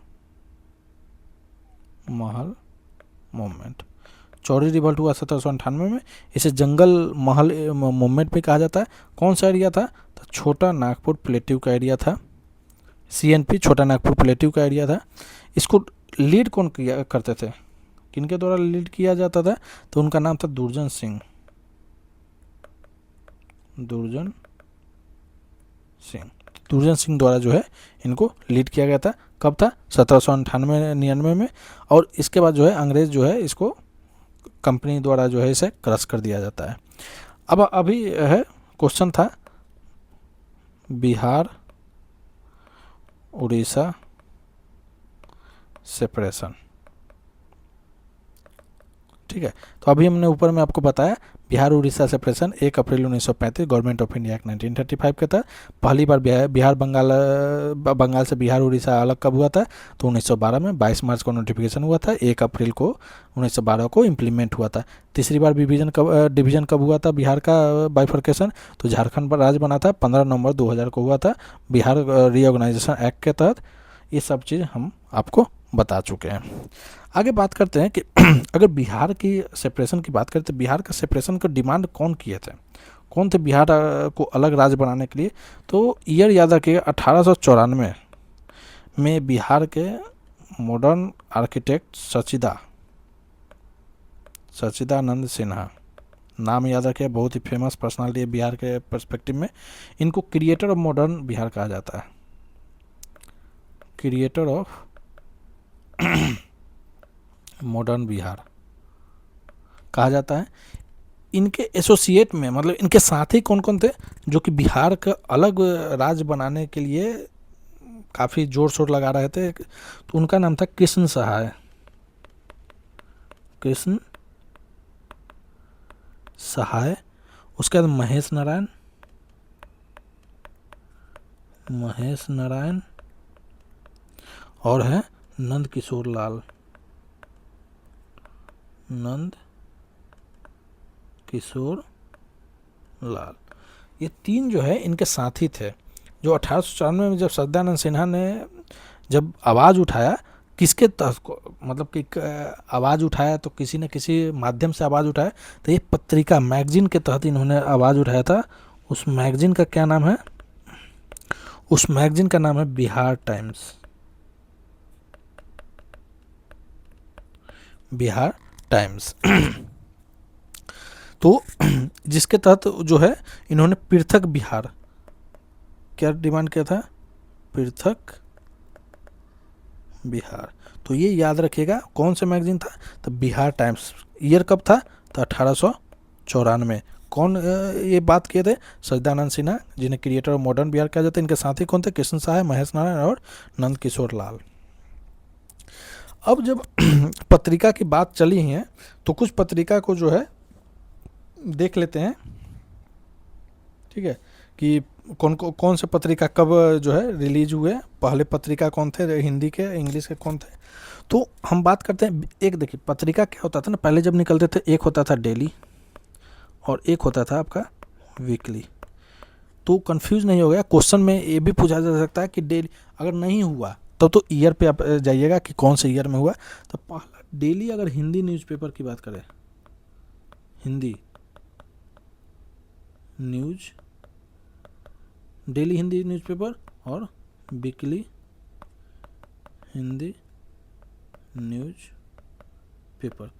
महल मूवमेंट। चौरी रिवोल्ट हुआ 1798 में, इसे जंगल महल मूवमेंट भी कहा जाता है। कौन सा एरिया था, तो छोटा नागपुर प्लेट्यू का एरिया था, CNP छोटा नागपुर प्लेट्यू का एरिया था। इसको लीड कौन किया करते थे, किनके द्वारा लीड किया जाता था, तो उनका नाम था दुर्जन सिंह, दुर्जन सिंह द्वारा जो है इनको लीड किया गया था। कब था, 1798-99 में। और इसके बाद जो है अंग्रेज जो है इसको कंपनी द्वारा जो है इसे क्रश कर दिया जाता है। अब अभी है क्वेश्चन था बिहार उड़ीसा सेपरेशन। ठीक है, तो अभी हमने ऊपर में आपको बताया Bihar Orissa separation 1 April 1935 government of India act 1935 के तहत। पहली बार बिहार बंगाल से बिहार उड़ीसा अलग कब हुआ था, तो 1912 में 22 मार्च को नोटिफिकेशन हुआ था, 1 अप्रैल को 1912 को इम्प्लीमेंट हुआ था। तीसरी बार डिवीजन कब हुआ था बिहार का बाइफर्केशन, तो झारखंड राज्य बना था 15 नवंबर 2000 को हुआ था बिहार रीऑर्गेनाइजेशन एक्ट के तहत। ये सब चीज़ हम आपको बता चुके हैं। आगे बात करते हैं कि अगर बिहार की सेपरेशन की बात करें तो बिहार का सेपरेशन का डिमांड कौन किए थे, कौन थे बिहार को अलग राज्य बनाने के लिए, तो ईयर याद रखिएगा 1894 में बिहार के मॉडर्न आर्किटेक्ट सचिदानंद सिन्हा, नाम याद रखिए, बहुत ही फेमस पर्सनालिटी है बिहार के पर्सपेक्टिव में। इनको क्रिएटर ऑफ मॉडर्न बिहार कहा जाता है, क्रिएटर ऑफ मॉडर्न बिहार कहा जाता है। इनके एसोसिएट में, मतलब इनके साथी कौन कौन थे जो कि बिहार का अलग राज्य बनाने के लिए काफ़ी जोर शोर लगा रहे थे, तो उनका नाम था कृष्ण सहाय। उसके बाद महेश नारायण और है नंद किशोर लाल। ये तीन जो है इनके साथी थे, जो 1894 में जब सचिदानंद सिन्हा ने जब आवाज़ उठाया, किसके तहत को, मतलब कि आवाज़ उठाया तो किसी न किसी माध्यम से आवाज़ उठाया, तो ये पत्रिका मैगजीन के तहत इन्होंने आवाज़ उठाया था। उस मैगजीन का क्या नाम है, उस मैगजीन का नाम है बिहार टाइम्स। तो जिसके तहत जो है इन्होंने पृथक बिहार, क्या डिमांड किया था, पृथक बिहार। तो ये याद रखिएगा कौन सा मैगजीन था, तो बिहार टाइम्स। ईयर कब था, तो 1894। कौन ये बात किए थे? सच्चिदानंद सिन्हा, जिन्हें क्रिएटर ऑफ मॉडर्न बिहार कहा जाता है। इनके साथी कौन थे? कृष्ण साय, महेश नारायण और नंद किशोर लाल। अब जब पत्रिका की बात चली है तो कुछ पत्रिका को जो है देख लेते हैं, ठीक है, कि कौन से पत्रिका कब जो है रिलीज हुए, पहले पत्रिका कौन थे, हिंदी के इंग्लिश के कौन थे। तो हम बात करते हैं, एक देखिए पत्रिका क्या होता था ना, पहले जब निकलते थे एक होता था डेली और एक होता था आपका वीकली। तो कंफ्यूज नहीं हो गया, क्वेश्चन में ये भी पूछा जा सकता है कि डेली अगर नहीं हुआ तब तो ईयर पे आप जाइएगा कि कौन से ईयर में हुआ। तो पहला डेली, अगर हिंदी न्यूज़पेपर की बात करें, Hindi news, daily Hindi newspaper और वीकली हिंदी न्यूज पेपर,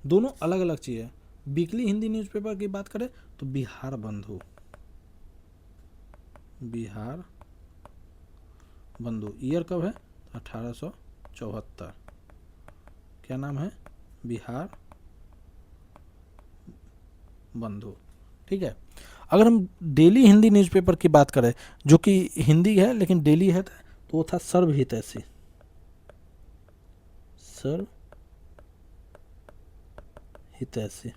दोनों अलग अलग चीज़ है। वीकली हिंदी न्यूज़पेपर की बात करें तो बिहार बंधु, बिहार बंधु, ईयर कब है? 1874। क्या नाम है? बिहार बंधु, ठीक है। अगर हम डेली हिंदी न्यूज़पेपर की बात करें जो कि हिंदी है लेकिन डेली है, तो वो था सर्व हितैषी, सर्व हितैषी।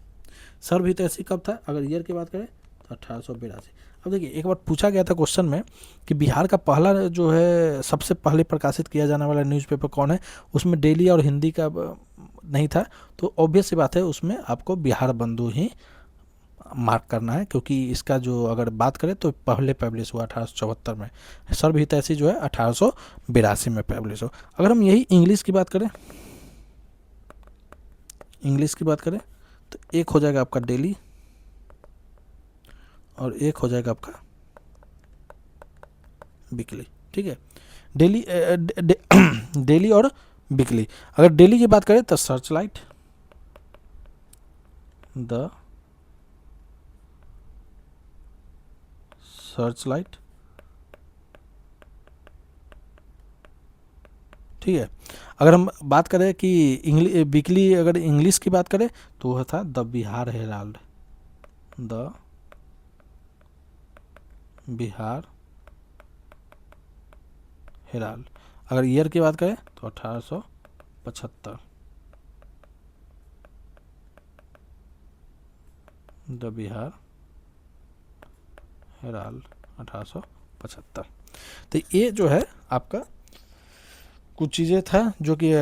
सर्व हितैषी कब था? अगर ईयर की बात करें तो 1882। अब देखिए एक बार पूछा गया था क्वेश्चन में कि बिहार का पहला जो है सबसे पहले प्रकाशित किया जाने वाला न्यूज़पेपर कौन है, उसमें डेली और हिंदी का नहीं था, तो ऑब्वियस सी बात है उसमें आपको बिहार बंधु ही मार्क करना है, क्योंकि इसका जो अगर बात करें तो पहले पब्लिश हुआ 1874 में। सर्व हितैषी जो है 1882 में पब्लिश हो। अगर हम यही इंग्लिश की बात करें, इंग्लिश की बात करें तो एक हो जाएगा आपका डेली और एक हो जाएगा आपका वीकली, ठीक है। डेली डेली और वीकली। अगर डेली की बात करें तो search light, the search light, ठीक है। अगर हम बात करें कि वीकली अगर इंग्लिश की बात करें तो वह था the Bihar Herald, the Bihar Herald. अगर ईयर की बात करें तो 1875, द बिहार हेराल्ड 1875। तो ये जो है आपका कुछ चीज़ें था जो कि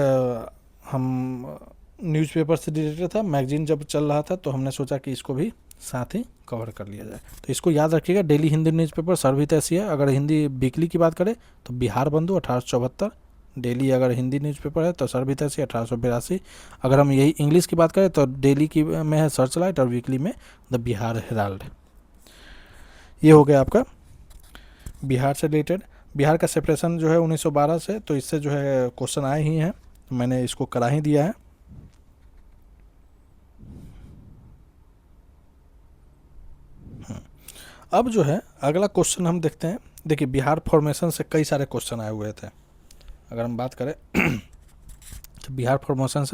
हम न्यूज़पेपर से रिलेटेड था, मैगजीन जब चल रहा था तो हमने सोचा कि इसको भी साथ ही कवर कर लिया जाए। तो इसको याद रखिएगा, डेली हिंदी न्यूज़पेपर सर्व हितैषी है। अगर हिंदी वीकली की बात करें तो बिहार बंधु 1874, डेली अगर हिंदी न्यूज़पेपर है तो सर्व हितैषी 1882। अगर हम यही इंग्लिश की बात करें तो डेली की में है सर्च लाइट और वीकली में द बिहार हेराल्ड। ये हो गया आपका बिहार से रिलेटेड। बिहार का सेपरेशन जो है 1912 से, तो इससे जो है क्वेश्चन आए ही हैं, तो मैंने इसको करा ही दिया है। अब जो है अगला क्वेश्चन हम देखते हैं। देखिए बिहार फॉर्मेशन से कई सारे क्वेश्चन आए हुए थे। अगर हम बात करें तो बिहार फॉर्मेशन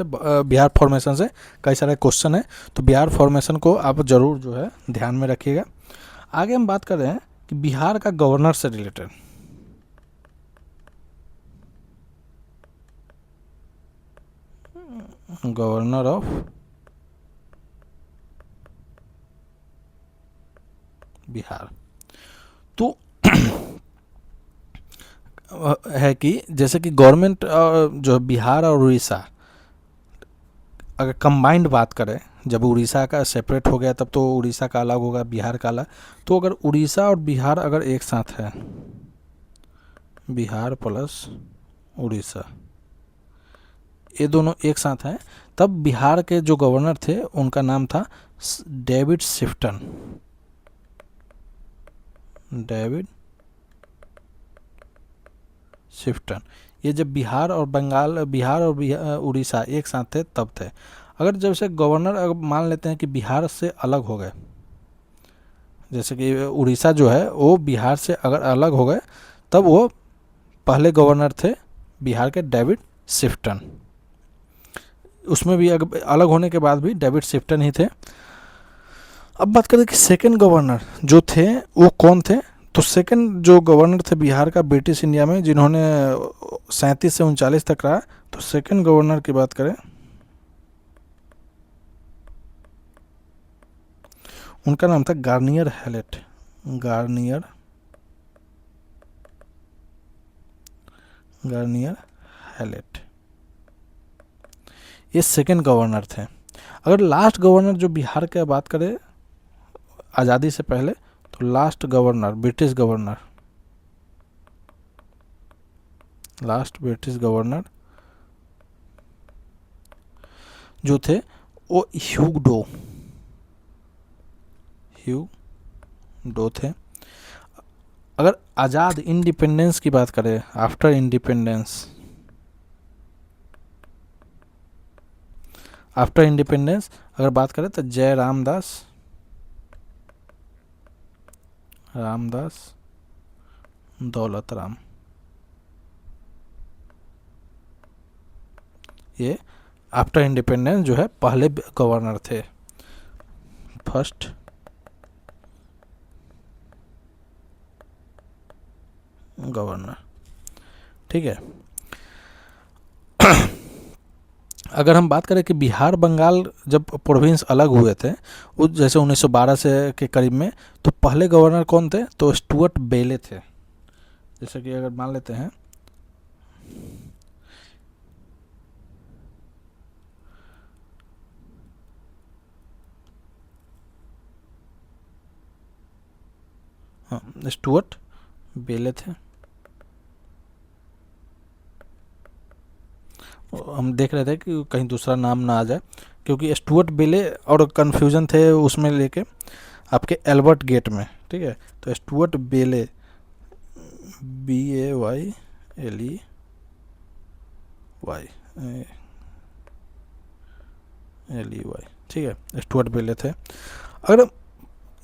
से कई सारे क्वेश्चन हैं, तो बिहार फॉर्मेशन को आप ज़रूर जो है ध्यान में रखिएगा। आगे हम बात कर रहे हैं कि बिहार का गवर्नर से रिलेटेड, गवर्नर ऑफ बिहार। तो है कि जैसे कि गवर्नमेंट जो बिहार और उड़ीसा अगर कंबाइंड बात करें, जब उड़ीसा का सेपरेट हो गया तब तो उड़ीसा का अलग होगा, बिहार का अलग। तो अगर उड़ीसा और बिहार अगर एक साथ है, बिहार प्लस उड़ीसा, ये दोनों एक साथ हैं, तब बिहार के जो गवर्नर थे उनका नाम था डेविड शिफ्टन, डेविड शिफ्टन। ये जब बिहार और उड़ीसा एक साथ थे तब थे। अगर जैसे गवर्नर अगर मान लेते हैं कि बिहार से अलग हो गए, जैसे कि उड़ीसा जो है वो बिहार से अगर अलग हो गए, तब वो पहले गवर्नर थे बिहार के डेविड शिफ्टन। उसमें भी अलग होने के बाद भी डेविड शिफ्टन ही थे। अब बात करें कि सेकंड गवर्नर जो थे वो कौन थे। तो सेकंड जो गवर्नर थे बिहार का ब्रिटिश इंडिया में, जिन्होंने 37 से 39 तक रहा, तो सेकंड गवर्नर की बात करें, उनका नाम था Garnier Hallett. Garnier Garnier Hallett, ये सेकंड गवर्नर थे। अगर लास्ट गवर्नर जो बिहार का बात करें आज़ादी से पहले, तो last governor British governor, last British governor जो थे वो ह्यूगडो थे। अगर आज़ाद इंडिपेंडेंस की बात करें, आफ्टर इंडिपेंडेंस अगर बात करें तो जय रामदास दौलत राम, ये आफ्टर इंडिपेंडेंस जो है पहले गवर्नर थे, फर्स्ट गवर्नर। ठीक है। अगर हम बात करें कि बिहार बंगाल जब प्रोविंस अलग हुए थे, उस जैसे 1912 से के करीब में, तो पहले गवर्नर कौन थे, तो स्टुअर्ट बेले थे। जैसे कि अगर मान लेते हैं हाँ, स्टुअर्ट बेले थे। हम देख रहे थे कि कहीं दूसरा नाम ना आ जाए, क्योंकि स्टुअर्ट बेले और कन्फ्यूजन थे उसमें लेके आपके एल्बर्ट गेट में। ठीक है, तो स्टुअर्ट बेले, BAYLEY ठीक है, स्टुअर्ट बेले थे। अगर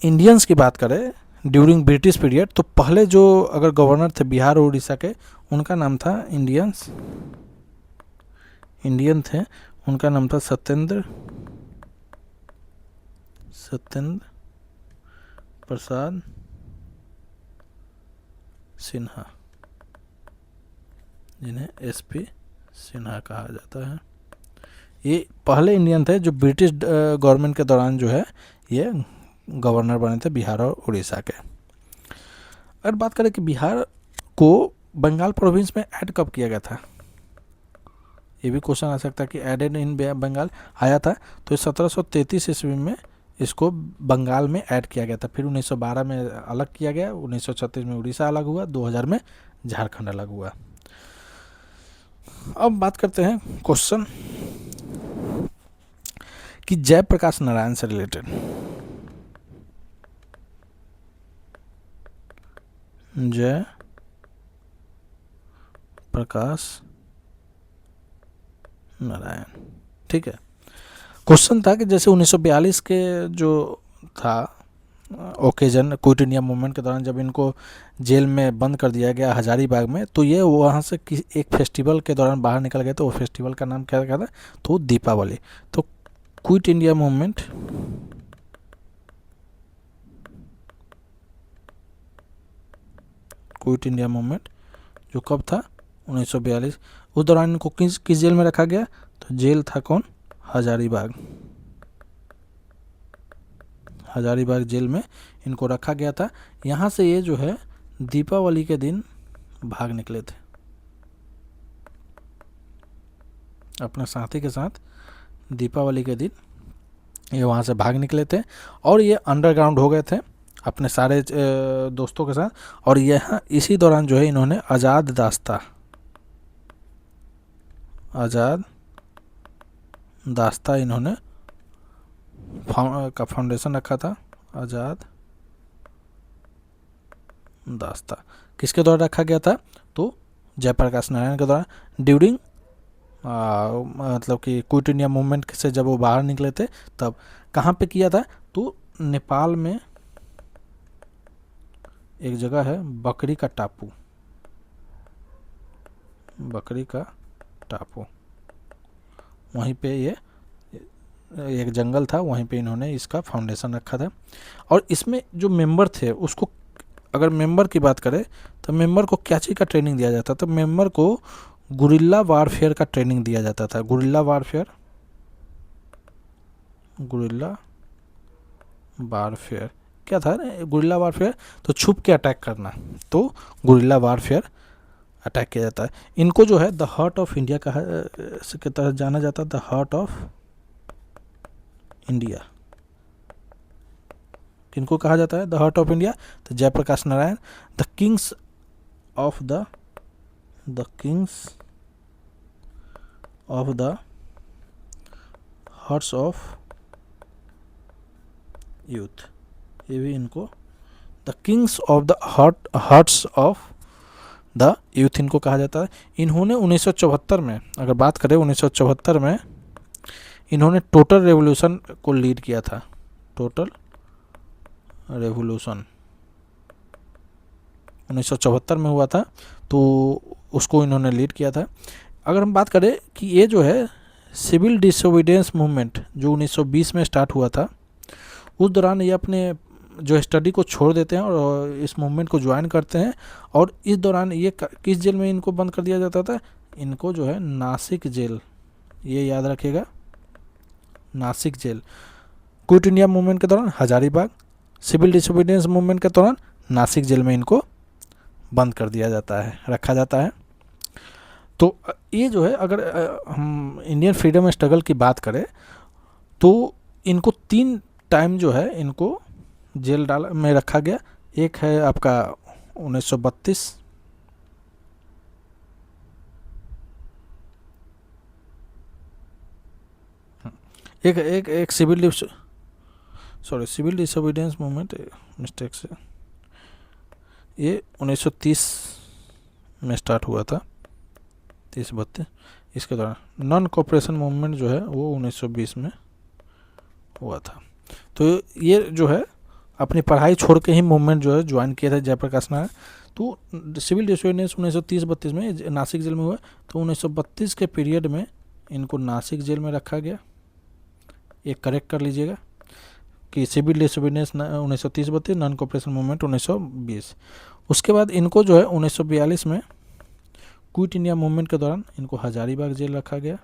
इंडियंस की बात करें ड्यूरिंग ब्रिटिश पीरियड, तो पहले जो अगर गवर्नर थे बिहार और उड़ीसा के, उनका नाम था इंडियन थे, उनका नाम था सत्येंद्र प्रसाद सिन्हा, जिन्हें SP सिन्हा कहा जाता है। ये पहले इंडियन थे जो ब्रिटिश गवर्नमेंट के दौरान जो है ये गवर्नर बने थे बिहार और उड़ीसा के। अगर बात करें कि बिहार को बंगाल प्रोविंस में ऐड कब किया गया था, ये भी क्वेश्चन आ सकता है कि एडेड इन बंगाल आया था, तो 1733 ईस्वी में इसको बंगाल में ऐड किया गया था। फिर 1912 में अलग किया गया, 1936 में उड़ीसा अलग हुआ, 2000 में झारखंड अलग हुआ। अब बात करते हैं क्वेश्चन कि जयप्रकाश नारायण से रिलेटेड। जय प्रकाश नारायण, ठीक है। क्वेश्चन था कि जैसे 1942 के जो था ओकेजन, क्विट इंडिया मूवमेंट के दौरान जब इनको जेल में बंद कर दिया गया हजारीबाग में, तो ये वहाँ से एक फेस्टिवल के दौरान बाहर निकल गए। तो वो फेस्टिवल का नाम क्या था, तो दीपावली। तो क्विट इंडिया मूवमेंट जो कब था, 1942। उस दौरान इनको किस जेल में रखा गया, तो जेल था कौन, हजारीबाग जेल में इनको रखा गया था। यहाँ से ये जो है दीपावली के दिन भाग निकले थे अपने साथी के साथ। दीपावली के दिन ये वहाँ से भाग निकले थे और ये अंडरग्राउंड हो गए थे अपने सारे दोस्तों के साथ। और यहाँ इसी दौरान जो है इन्होंने आज़ाद दास्ता इन्होंने का फाउंडेशन रखा था। आज़ाद दास्ता किसके द्वारा रखा गया था, तो जयप्रकाश नारायण के द्वारा। ड्यूरिंग मतलब कि क्विट इंडिया मूवमेंट से जब वो बाहर निकले थे, तब कहाँ पे किया था, तो नेपाल में एक जगह है बकरी का टापू, वहीं पे ये एक जंगल था, वहीं पे इन्होंने इसका फाउंडेशन रखा था। और इसमें जो मेंबर थे उसको, अगर मेंबर की बात करें तो मेंबर को क्या चीज़ का ट्रेनिंग दिया जाता था? मेंबर को गुरिल्ला वारफेयर का ट्रेनिंग दिया जाता था। गुरिल्ला वारफेयर, गुरिल्ला वारफेयर क्या था? गुरिल्ला वारफेयर तो छुप के अटैक करना, तो गुरिल्ला वारफेयर अटैक किया जाता है। इनको जो है द हार्ट ऑफ इंडिया कहा के तरह जाना जाता है, द हार्ट ऑफ इंडिया। किनको कहा जाता है द हार्ट ऑफ इंडिया? तो Jayprakash Narayan, the kings of the kings of the hearts of youth, ये भी इनको the kings of the hearts of the youth इनको कहा जाता है। इन्होंने 1974 में, अगर बात करें 1974 में, इन्होंने टोटल रेवोल्यूशन को लीड किया था। टोटल रेवोल्यूशन 1974 में हुआ था, तो उसको इन्होंने लीड किया था। अगर हम बात करें कि ये जो है सिविल डिसोबीडियंस मूवमेंट जो 1920 में स्टार्ट हुआ था, उस दौरान ये अपने जो स्टडी को छोड़ देते हैं और इस मूवमेंट को ज्वाइन करते हैं। और इस दौरान ये किस जेल में इनको बंद कर दिया जाता था? इनको जो है नासिक जेल, ये याद रखिएगा, नासिक जेल। क्विट इंडिया मूवमेंट के दौरान हजारीबाग, सिविल डिसोबीडियंस मूवमेंट के दौरान नासिक जेल में इनको बंद कर दिया जाता है, रखा जाता है। तो ये जो है, अगर हम इंडियन फ्रीडम स्ट्रगल की बात करें तो इनको 3 टाइम जो है इनको जेल डाल में रखा गया। एक है आपका 1932, एक एक एक सिविल डिसोबीडियंस मूवमेंट, मिस्टेक से, ये 1930 में स्टार्ट हुआ था, 30-32। इसके दौरान नॉन कोऑपरेशन मूवमेंट जो है वो 1920 में हुआ था। तो ये जो है अपनी पढ़ाई छोड़ के ही मूवमेंट जो है ज्वाइन किया था जयप्रकाश नारायण। तो सिविल डिसोबीडियंस 1930-32 में नासिक जेल में हुआ। तो 1932 के पीरियड में इनको नासिक जेल में रखा गया। एक करेक्ट कर लीजिएगा कि civil disobedience 1930-32, non cooperation movement 1920। उसके बाद इनको जो है 1942 में क्विट इंडिया मूवमेंट के दौरान इनको हजारीबाग जेल रखा गया,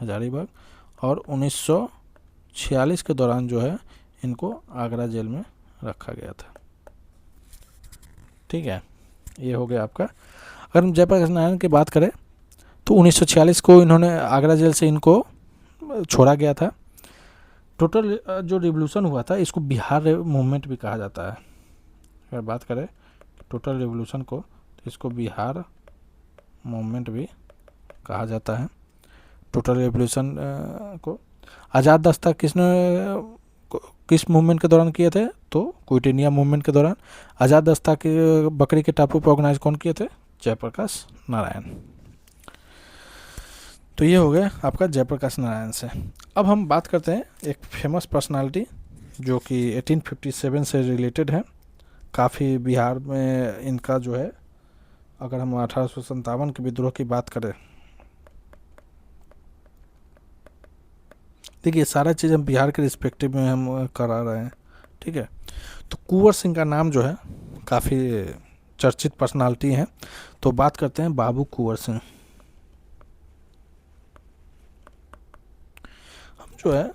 हजारीबाग। और 1946 के दौरान जो है इनको आगरा जेल में रखा गया था। ठीक है, ये हो गया आपका। अगर हम जयप्रकाश नारायण की बात करें तो 1946 को इन्होंने आगरा जेल से इनको छोड़ा गया था। टोटल जो रिवोल्यूशन हुआ था इसको बिहार मूवमेंट भी कहा जाता है। अगर बात करें टोटल रिवोल्यूशन को तो इसको बिहार मूवमेंट भी कहा जाता है। टोटल रिवोल्यूशन को आज़ाद दस्ता किस मूवमेंट के दौरान किए थे? तो क्विट इंडिया मूवमेंट के दौरान। आज़ाद दस्ता के बकरी के टापू पर ऑर्गेनाइज कौन किए थे? जयप्रकाश नारायण। तो ये हो गया आपका जयप्रकाश नारायण से। अब हम बात करते हैं एक फेमस पर्सनालिटी जो कि 1857 से रिलेटेड है। काफ़ी बिहार में इनका जो है, अगर हम 1857 के विद्रोह की बात करें, देखिए सारा चीज़ हम बिहार के रिस्पेक्टिव में हम करा रहे हैं। ठीक है, तो कुंवर सिंह का नाम जो है काफ़ी चर्चित पर्सनालिटी हैं। तो बात करते हैं बाबू कुंवर सिंह। हम जो है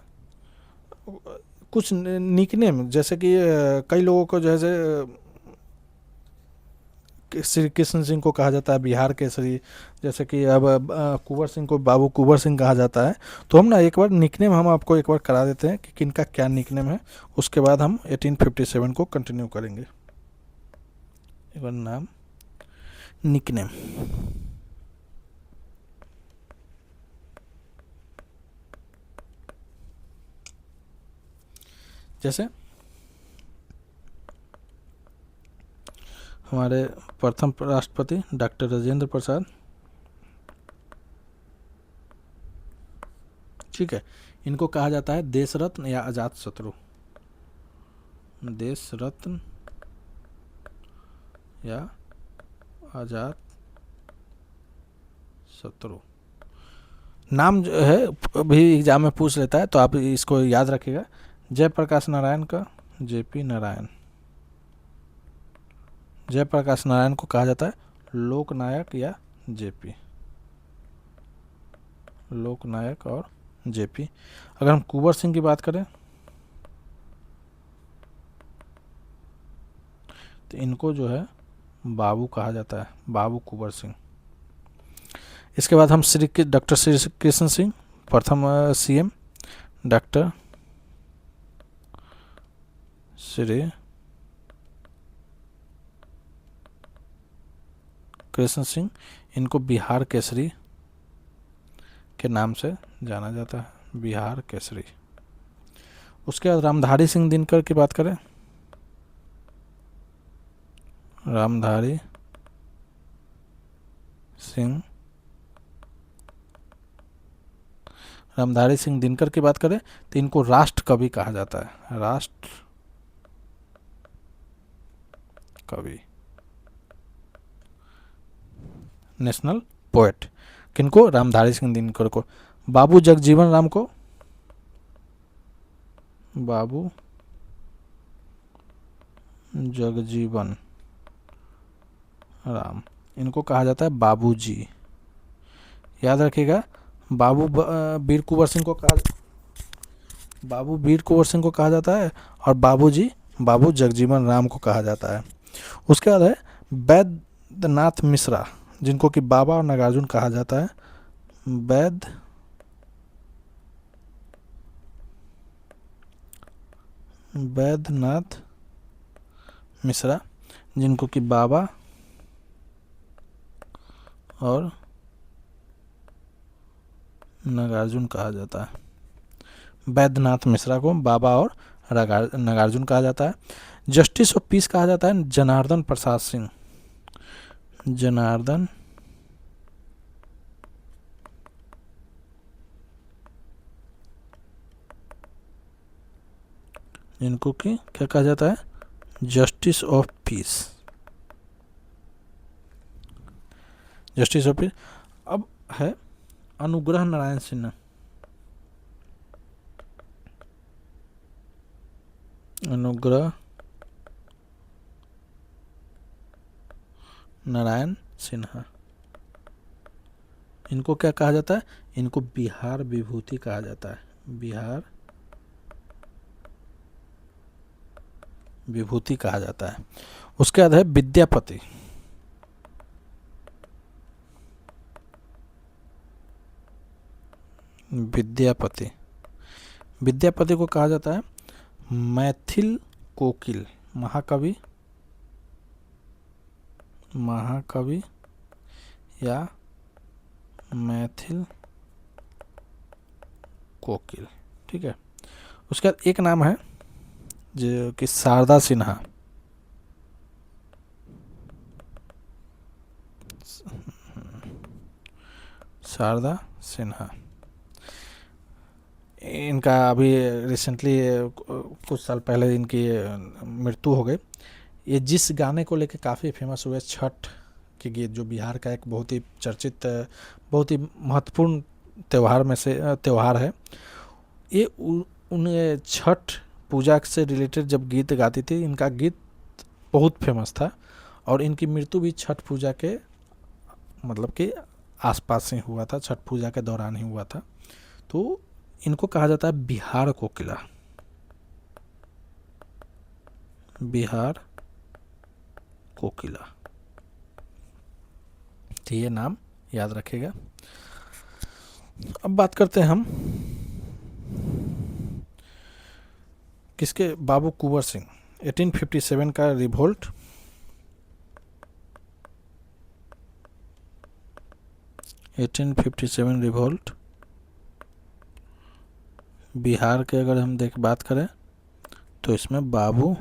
कुछ निकनेम, जैसे कि कई लोगों को जैसे श्री कृष्ण सिंह को कहा जाता है बिहार केसरी, जैसे कि अब कुंवर सिंह को बाबू कुंवर सिंह कहा जाता है। तो हम ना एक बार निकनेम हम आपको एक बार करा देते हैं कि किनका क्या निकनेम है, उसके बाद हम 1857 को कंटिन्यू करेंगे। एक बार नाम, निकनेम। जैसे हमारे प्रथम राष्ट्रपति डॉक्टर राजेंद्र प्रसाद, ठीक है, इनको कहा जाता है देश रत्न या अजात शत्रु। देश रत्न या अजात शत्रु। नाम जो है भी एग्जाम में पूछ लेता है, तो आप इसको याद रखिएगा। जयप्रकाश नारायण का, जेपी नारायण, जयप्रकाश नारायण को कहा जाता है लोकनायक या जेपी, लोकनायक और जेपी। अगर हम कुंवर सिंह की बात करें तो इनको जो है बाबू कहा जाता है, बाबू कुंवर सिंह। इसके बाद हम डॉक्टर श्री कृष्ण सिंह, प्रथम सीएम डॉक्टर श्री कृष्ण सिंह, इनको बिहार केसरी के नाम से जाना जाता है, बिहार केसरी। उसके बाद रामधारी सिंह दिनकर की बात करें, रामधारी सिंह, रामधारी सिंह दिनकर की बात करें तो इनको राष्ट्र कवि कहा जाता है, राष्ट्र कवि, नेशनल पोएट। किनको? रामधारी सिंह दिनकर को। बाबू जगजीवन राम को, बाबू जगजीवन राम, इनको कहा जाता है बाबूजी। याद रखिएगा, बाबू वीर कुंवर सिंह को कहा, बाबू वीर कुंवर सिंह को कहा जाता है, और बाबूजी बाबू जगजीवन राम को कहा जाता है। उसके बाद है वैद्यनाथ मिश्रा, जिनको कि बाबा और नागार्जुन कहा जाता है, वैद्यनाथ मिश्रा, जिनको कि बाबा और नागार्जुन कहा जाता है। वैद्यनाथ मिश्रा को बाबा और नागार्जुन कहा जाता है। जस्टिस ऑफ पीस कहा जाता है जनार्दन प्रसाद सिंह, जनार्दन इनको की क्या कहा जाता है? Justice of peace, justice of peace. अब है अनुग्रह नारायण सिन्हा, अनुग्रह नारायण सिन्हा, इनको क्या कहा जाता है? इनको बिहार विभूति कहा जाता है, बिहार विभूति कहा जाता है। उसके बाद है विद्यापति, विद्यापति, विद्यापति को कहा जाता है मैथिल कोकिल, महाकवि, महाकवि या मैथिल कोकिल। ठीक है। उसके बाद एक नाम है जो कि शारदा सिन्हा, शारदा सिन्हा, इनका अभी रिसेंटली कुछ साल पहले इनकी मृत्यु हो गई। ये जिस गाने को लेके काफ़ी फेमस हुए, छठ के गीत, जो बिहार का एक बहुत ही चर्चित, बहुत ही महत्वपूर्ण त्यौहार में से त्यौहार है, ये उन छठ पूजा से रिलेटेड जब गीत गाती थी, इनका गीत बहुत फेमस था। और इनकी मृत्यु भी छठ पूजा के मतलब कि आसपास ही हुआ था, छठ पूजा के दौरान ही हुआ था। तो इनको कहा जाता है बिहार कोकिला, बिहार कोकिला। तो ये नाम याद रखेगा। अब बात करते हैं हम किसके? बाबू कुंवर सिंह, 1857 का रिवोल्ट, 1857 रिवोल्ट बिहार के अगर हम बात करें तो इसमें बाबू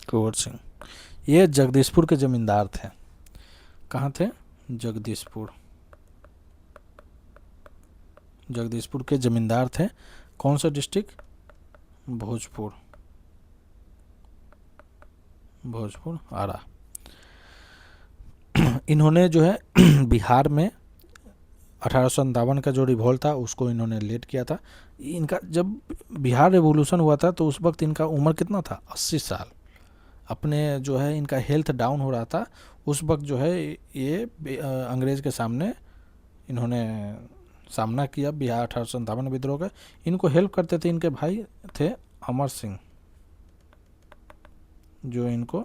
कुंवर सिंह, ये जगदीशपुर के जमींदार थे। कहाँ थे? जगदीशपुर, जगदीशपुर के जमींदार थे। कौन सा डिस्ट्रिक्ट? भोजपुर, भोजपुर आरा। इन्होंने जो है बिहार में 1857 का जो रिवॉल्ट था उसको इन्होंने लीड किया था। इनका जब बिहार रेवोल्यूशन हुआ था तो उस वक्त इनका उम्र कितना था, 80 साल। अपने जो है इनका हेल्थ डाउन हो रहा था उस वक्त जो है ये अंग्रेज़ के सामने इन्होंने सामना किया बिहार 1857 विद्रोह का। इनको हेल्प करते थे इनके भाई थे अमर सिंह, जो इनको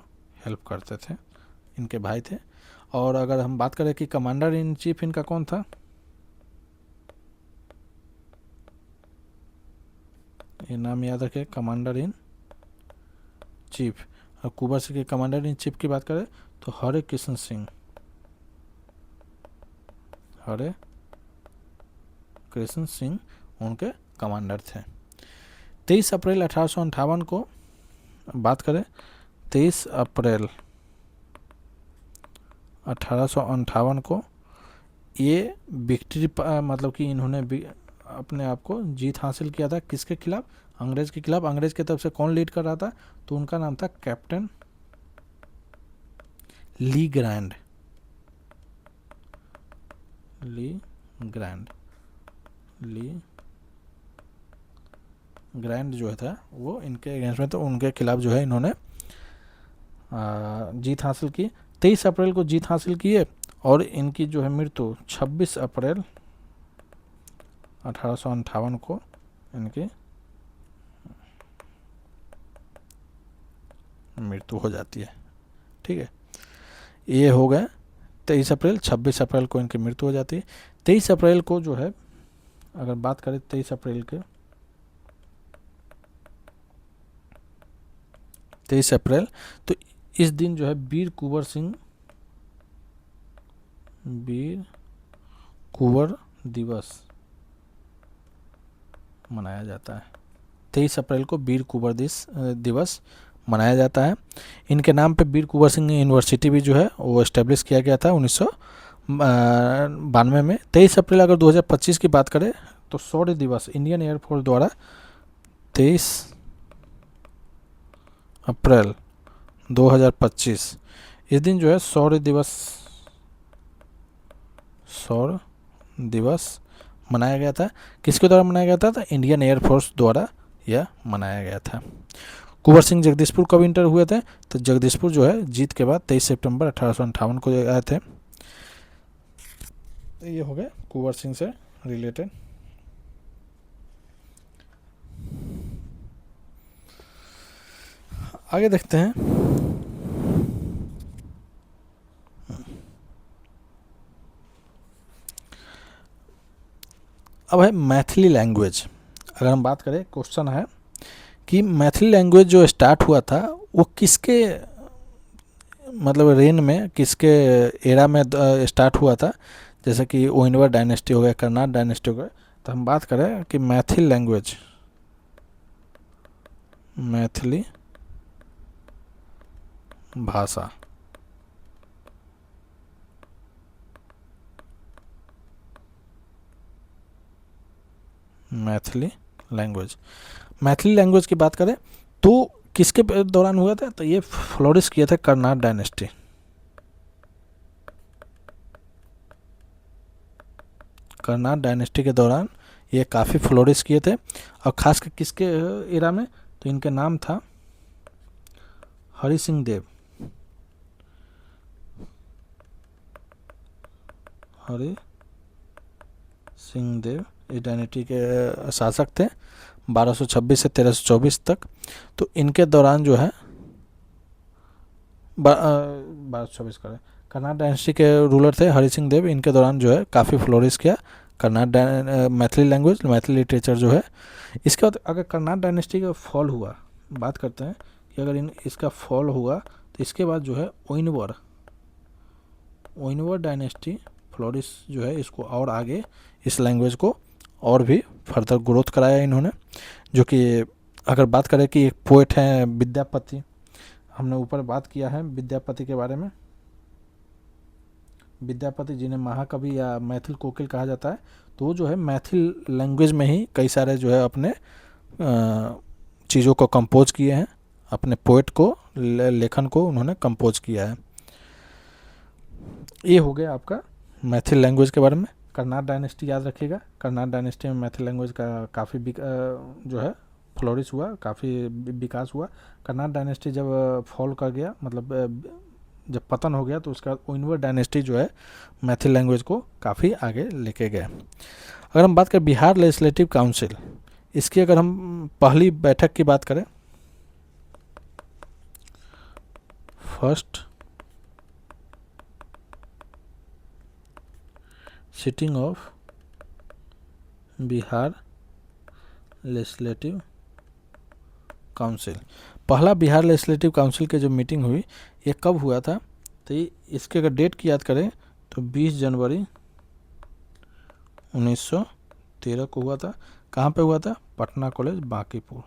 हेल्प करते थे, इनके भाई थे। और अगर हम बात करें कि कमांडर इन चीफ इनका कौन था, ये नाम याद रखें, कमांडर इन चीफ। और कुबर सिंह के कमांडर इन चीफ की बात करें तो हरे कृष्ण सिंह, हरे कृष्ण सिंह उनके कमांडर थे। 23 अप्रैल 1858 को बात करें, 23 अप्रैल 1858 को ये विक्ट्री मतलब कि इन्होंने अपने आप को जीत हासिल किया था। किसके खिलाफ, अंग्रेज़ के खिलाफ। अंग्रेज़ की तरफ से कौन लीड कर रहा था, तो उनका नाम था captain Le Grand, Le Grand जो था वो इनके अगेंस्ट में, तो उनके खिलाफ जो है इन्होंने जीत हासिल की। 23 अप्रैल को जीत हासिल किए और इनकी जो है मृत्यु 26 अप्रैल 1858 को इनकी मृत्यु हो जाती है। ठीक है, ये हो गए 23 अप्रैल। 26 अप्रैल को इनकी मृत्यु हो जाती है। 23 अप्रैल को जो है अगर बात करें 23 अप्रैल के, 23 अप्रैल तो इस दिन जो है वीर कुंवर दिवस मनाया जाता है। 23 अप्रैल को वीर कुंवर दिवस मनाया जाता है। इनके नाम पे वीर कुंवर सिंह यूनिवर्सिटी भी जो है वो इस्टेब्लिश किया गया था 1992 में। 23 अप्रैल अगर 2025 की बात करें तो शौर्य दिवस इंडियन एयरफोर्स द्वारा 23 अप्रैल 2025 इस दिन जो है शौर्य दिवस मनाया गया था। किसके द्वारा मनाया गया था, तो इंडियन एयरफोर्स द्वारा यह मनाया गया था। कुंवर सिंह जगदीशपुर कब इंटर हुए थे, तो जगदीशपुर जो है जीत के बाद 23 सितंबर 1858 को आए थे। ये हो गए कुंवर सिंह से रिलेटेड। आगे देखते हैं। अब है मैथिली लैंग्वेज। अगर हम बात करें, क्वेश्चन है कि मैथिली लैंग्वेज जो स्टार्ट हुआ था वो किसके मतलब रेन में, किसके एरा में स्टार्ट हुआ था। जैसे कि ओइनवर डायनेस्टी हो गया, कर्नाट डायनेस्टी हो गया। तो हम बात करें कि मैथिली लैंग्वेज, मैथिली भाषा, मैथिली लैंग्वेज की बात करें तो किसके दौरान हुआ था, तो ये फ्लोरिश किया था कर्नाट डायनेस्टी। कर्नाट डायनेस्टी के दौरान ये काफ़ी फ्लोरिश किए थे। और खास कर किसके एरा में, तो इनका नाम था हरि सिंह देव। हरि सिंह देव इस डायनेस्टी के शासक थे 1226 से 1324 तक। तो इनके दौरान जो है 1226 करें, कर्नाट डायनेस्टी के रूलर थे हरि सिंह देव। इनके दौरान जो है काफ़ी फ्लोरिश किया कर्नाट मैथिली लैंग्वेज, मैथिली लिटरेचर जो है। इसके बाद अगर कर्नाट डायनेस्टी का फॉल हुआ, बात करते हैं कि अगर इसका फॉल हुआ तो इसके बाद जो है ओइनवर डायनेस्टी फ्लोरिश जो है, इसको और आगे इस लैंग्वेज को और भी फर्दर ग्रोथ कराया इन्होंने। जो कि अगर बात करें कि एक पोएट हैं विद्यापति, हमने ऊपर बात किया है विद्यापति के बारे में। विद्यापति जिन्हें महाकवि या मैथिल कोकिल कहा जाता है, तो वो जो है मैथिल लैंग्वेज में ही कई सारे जो है अपने चीज़ों को कंपोज किए हैं, अपने पोएट को, लेखन को उन्होंने कंपोज किया है। ये हो गया आपका मैथिल लैंग्वेज के बारे में। कर्नाट डायनेस्टी याद रखिएगा, कर्नाट डायनेस्टी में मैथिल लैंग्वेज का काफ़ी जो है फ्लोरिश हुआ, काफ़ी विकास हुआ। कर्नाट डायनेस्टी जब फॉल कर गया, मतलब जब पतन हो गया, तो उसका ओइनवर डायनेस्टी जो है मैथिल लैंग्वेज को काफ़ी आगे लेके गए। अगर हम बात करें बिहार लेजिस्लेटिव काउंसिल, इसकी अगर हम पहली बैठक की बात करें, first sitting of Bihar legislative council, पहला बिहार लेजिस्लेटिव काउंसिल के जो मीटिंग हुई, ये कब हुआ था? तो ये इसके अगर डेट की याद करें तो 20 जनवरी 1913 को हुआ था। कहाँ पे हुआ था? पटना कॉलेज बांकीपुर।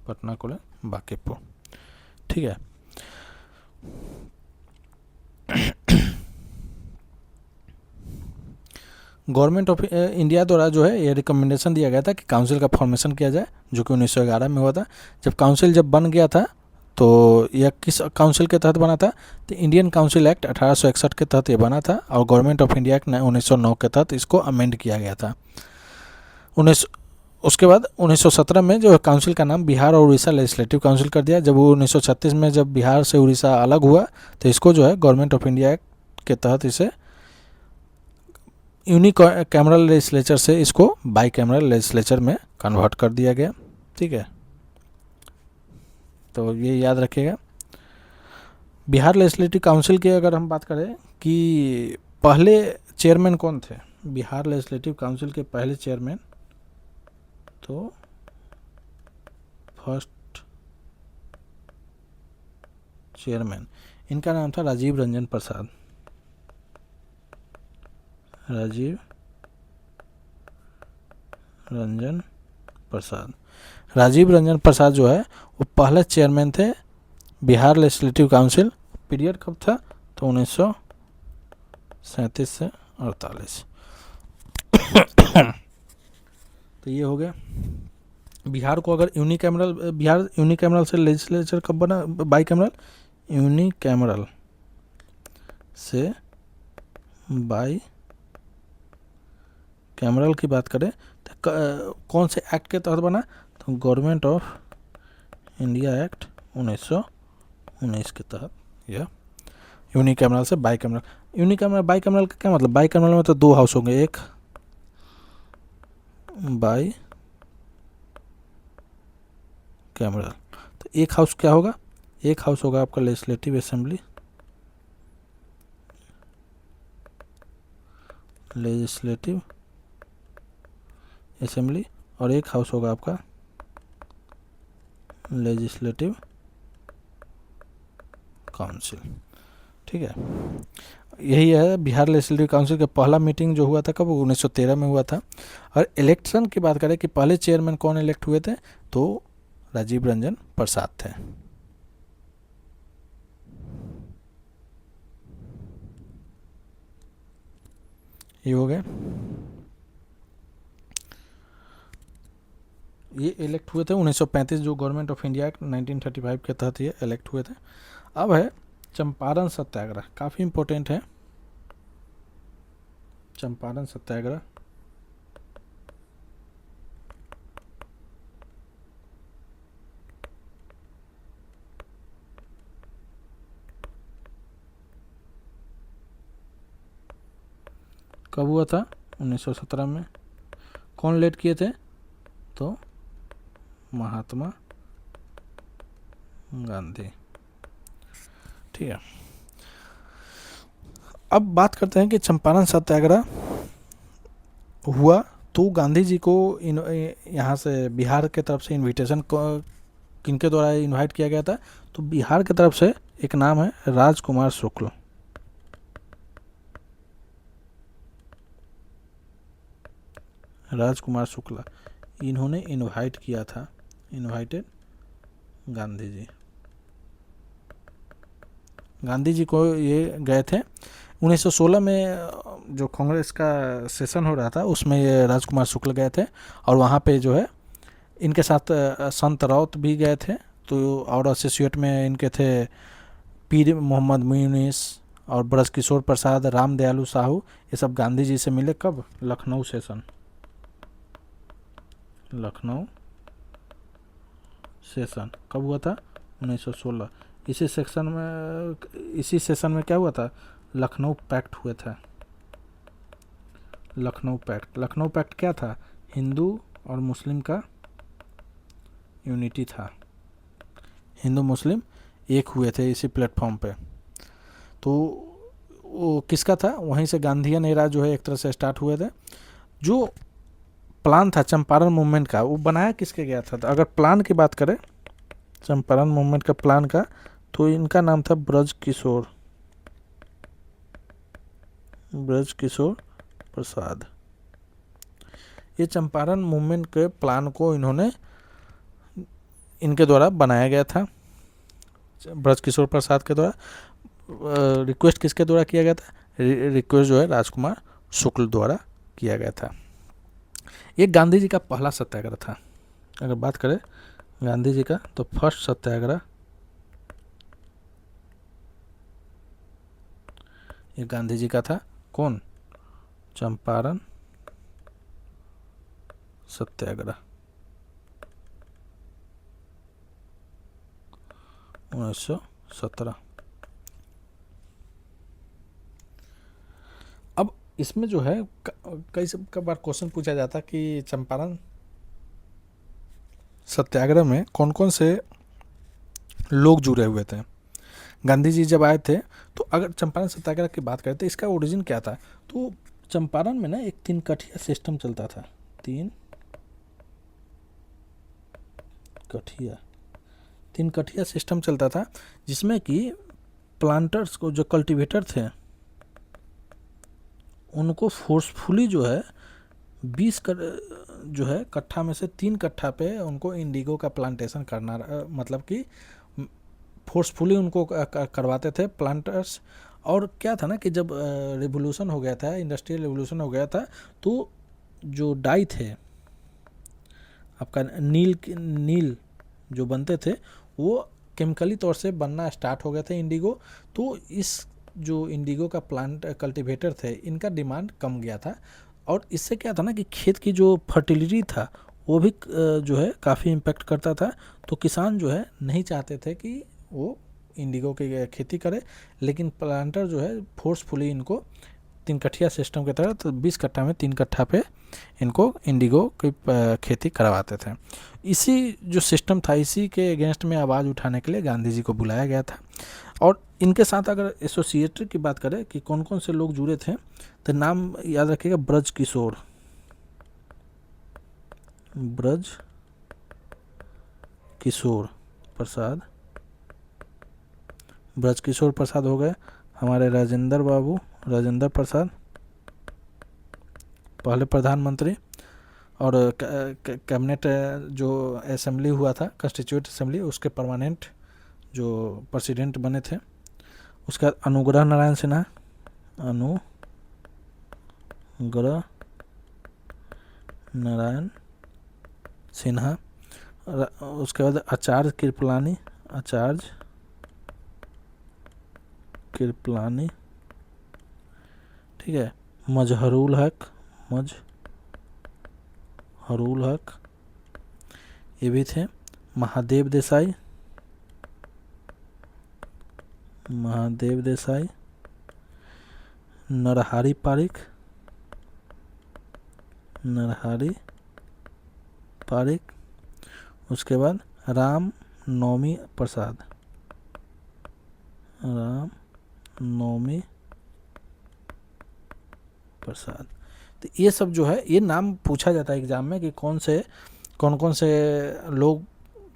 पटना कॉलेज बांकीपुर, ठीक है। गवर्नमेंट ऑफ इंडिया द्वारा जो है ये रिकमेंडेशन दिया गया था कि काउंसिल का फॉर्मेशन किया जाए, जो कि 1911 में हुआ था। जब काउंसिल जब बन गया था, तो यह किस काउंसिल के तहत बना था? तो इंडियन काउंसिल एक्ट 1861 के तहत ये बना था, और गवर्नमेंट ऑफ इंडिया एक्ट 1909 के तहत इसको अमेंड किया गया था। उसके बाद 1917 में जो काउंसिल का नाम बिहार और उड़ीसा लेजिस्लेटिव काउंसिल कर दिया। जब वो 1936 में जब बिहार से उड़ीसा अलग हुआ, तो इसको जो है गवर्नमेंट ऑफ इंडिया एक्ट के तहत इसे यूनिकैमरल लेजिस्लेचर से इसको बाई कैमरल लेजिस्लेचर में कन्वर्ट कर दिया गया, ठीक है। तो ये याद रखिएगा। बिहार लेजिस्लेटिव काउंसिल की अगर हम बात करें कि पहले चेयरमैन कौन थे बिहार लेजिस्लेटिव काउंसिल के, पहले चेयरमैन, तो फर्स्ट चेयरमैन, इनका नाम था राजीव रंजन प्रसाद। राजीव रंजन प्रसाद, राजीव रंजन प्रसाद जो है वो पहले चेयरमैन थे बिहार लेजिस्लेटिव काउंसिल। पीरियड कब था? तो 1937 से 48। तो ये हो गया। बिहार को अगर यूनिकैमरल, बिहार यूनिकैमरल से लेजिस्लेचर कब बना? बाई कैमरल, यूनिकैमरल से बाई कैमरल की बात करें तो कौन से एक्ट के तहत बना? तो गवर्नमेंट ऑफ इंडिया एक्ट 1919 के तहत यह यूनिकैमरल से by cameral. Unicameral by cameral का क्या मतलब? बाई कैमरल में तो दो हाउस होंगे, एक बाई कैमरल, तो एक हाउस क्या होगा? एक हाउस होगा आपका लेजिस्लेटिव असेंबली, लेजिस्लेटिव असेंबली, और एक हाउस होगा आपका लेजिस्लेटिव काउंसिल, ठीक है। यही है बिहार लेजिस्लेटिव काउंसिल का पहला मीटिंग जो हुआ था, कब? 1913 में हुआ था। और इलेक्शन की बात करें कि पहले चेयरमैन कौन इलेक्ट हुए थे, तो राजीव रंजन प्रसाद थे। ये हो गया। ये इलेक्ट हुए थे 1935, जो गवर्नमेंट ऑफ इंडिया एक्ट 1935 के तहत ये इलेक्ट हुए थे। अब है चंपारण सत्याग्रह, काफ़ी इंपॉर्टेंट है चंपारण सत्याग्रह। कब हुआ था? 1917 में। कौन लीड किए थे? तो महात्मा गांधी, ठीक है। अब बात करते हैं कि चंपारण सत्याग्रह हुआ तो गांधी जी को यहाँ से बिहार के तरफ से इनविटेशन किनके द्वारा इनवाइट किया गया था? तो बिहार की तरफ से एक नाम है राजकुमार शुक्ल। राजकुमार शुक्ला, इन्होंने इनवाइट किया था, इनवाइटेड गांधी जी। गांधी जी को ये गए थे 1916 में, जो कांग्रेस का सेशन हो रहा था उसमें ये राजकुमार शुक्ल गए थे, और वहाँ पे जो है इनके साथ संत राउत भी गए थे, तो और एसोसिएट में इनके थे पीर मोहम्मद मुनीस और ब्रजकिशोर प्रसाद, राम दयालु साहू। ये सब गांधी जी से मिले कब? लखनऊ सेशन, लखनऊ सेशन कब हुआ था? 1916। इसी सेशन में क्या हुआ था? लखनऊ पैक्ट हुए थे। लखनऊ पैक्ट, लखनऊ पैक्ट क्या था? हिंदू और मुस्लिम का यूनिटी था, हिंदू मुस्लिम एक हुए थे इसी प्लेटफॉर्म पे। तो वो किसका था? वहीं से गांधीयन एरा जो है एक तरह से स्टार्ट हुए थे। जो प्लान था चंपारण मूवमेंट का, वो बनाया किसके गया था? तो अगर प्लान की बात करें चंपारण मूवमेंट का प्लान का, तो इनका नाम था ब्रज किशोर प्रसाद। ये चंपारण मूवमेंट के प्लान को इनके द्वारा बनाया गया था, ब्रज किशोर प्रसाद के द्वारा। रिक्वेस्ट किसके द्वारा किया गया था? रिक्वेस्ट जो है राजकुमार शुक्ल द्वारा किया गया था। ये गांधी जी का पहला सत्याग्रह था। अगर बात करें गांधी जी का, तो फर्स्ट सत्याग्रह ये गांधी जी का था। कौन? चंपारण सत्याग्रह 1917। अब इसमें जो है कई बार क्वेश्चन पूछा जाता कि चंपारण सत्याग्रह में कौन कौन से लोग जुड़े हुए थे। गांधी जी जब आए थे, तो अगर चंपारण सत्याग्रह की बात करें तो इसका ओरिजिन क्या था? तो चंपारण में ना एक 3 कठिया सिस्टम चलता था। 3 कठिया सिस्टम चलता था, जिसमें कि प्लांटर्स को, जो कल्टीवेटर थे, उनको फोर्सफुली जो है 20 जो है कट्ठा में से 3 कट्ठा पे उनको इंडिगो का प्लांटेशन करना, मतलब कि फोर्सफुली उनको करवाते थे प्लांटर्स। और क्या था ना कि जब रिवोल्यूशन हो गया था, इंडस्ट्रियल रिवोल्यूशन हो गया था, तो जो डाई थे आपका नील जो बनते थे, वो केमिकली तौर से बनना स्टार्ट हो गए थे इंडिगो। तो इस जो इंडिगो का प्लांट कल्टीवेटर थे, इनका डिमांड कम गया था, और इससे क्या था ना कि खेत की जो फर्टिलिटी था वो भी जो है काफ़ी इम्पेक्ट करता था। तो किसान जो है नहीं चाहते थे कि वो इंडिगो की खेती करे, लेकिन प्लांटर जो है फोर्सफुली इनको 3 कट्ठिया सिस्टम की तरह, तो 20 कट्ठा में 3 कट्ठा पे इनको इंडिगो की खेती करवाते थे। इसी जो सिस्टम था, इसी के अगेंस्ट में आवाज़ उठाने के लिए गांधी जी को बुलाया गया था। और इनके साथ अगर एसोसिएट की बात करें कि कौन कौन से लोग जुड़े थे, तो नाम याद रखिएगा, ब्रज किशोर प्रसाद हो गए। हमारे राजेंद्र प्रसाद पहले प्रधानमंत्री, और कैबिनेट जो असेंबली हुआ था, कॉन्स्टिट्यूट असेंबली, उसके परमानेंट जो प्रेसिडेंट बने थे। उसके बाद अनुग्रह नारायण सिन्हा। उसके बाद आचार्य कृपलानी, ठीक है। मजहरुल हक ये भी थे। महादेव देसाई, नरहरि पारिक, उसके बाद राम नवमी प्रसाद। तो ये सब जो है, ये नाम पूछा जाता है एग्जाम में कि कौन कौन से लोग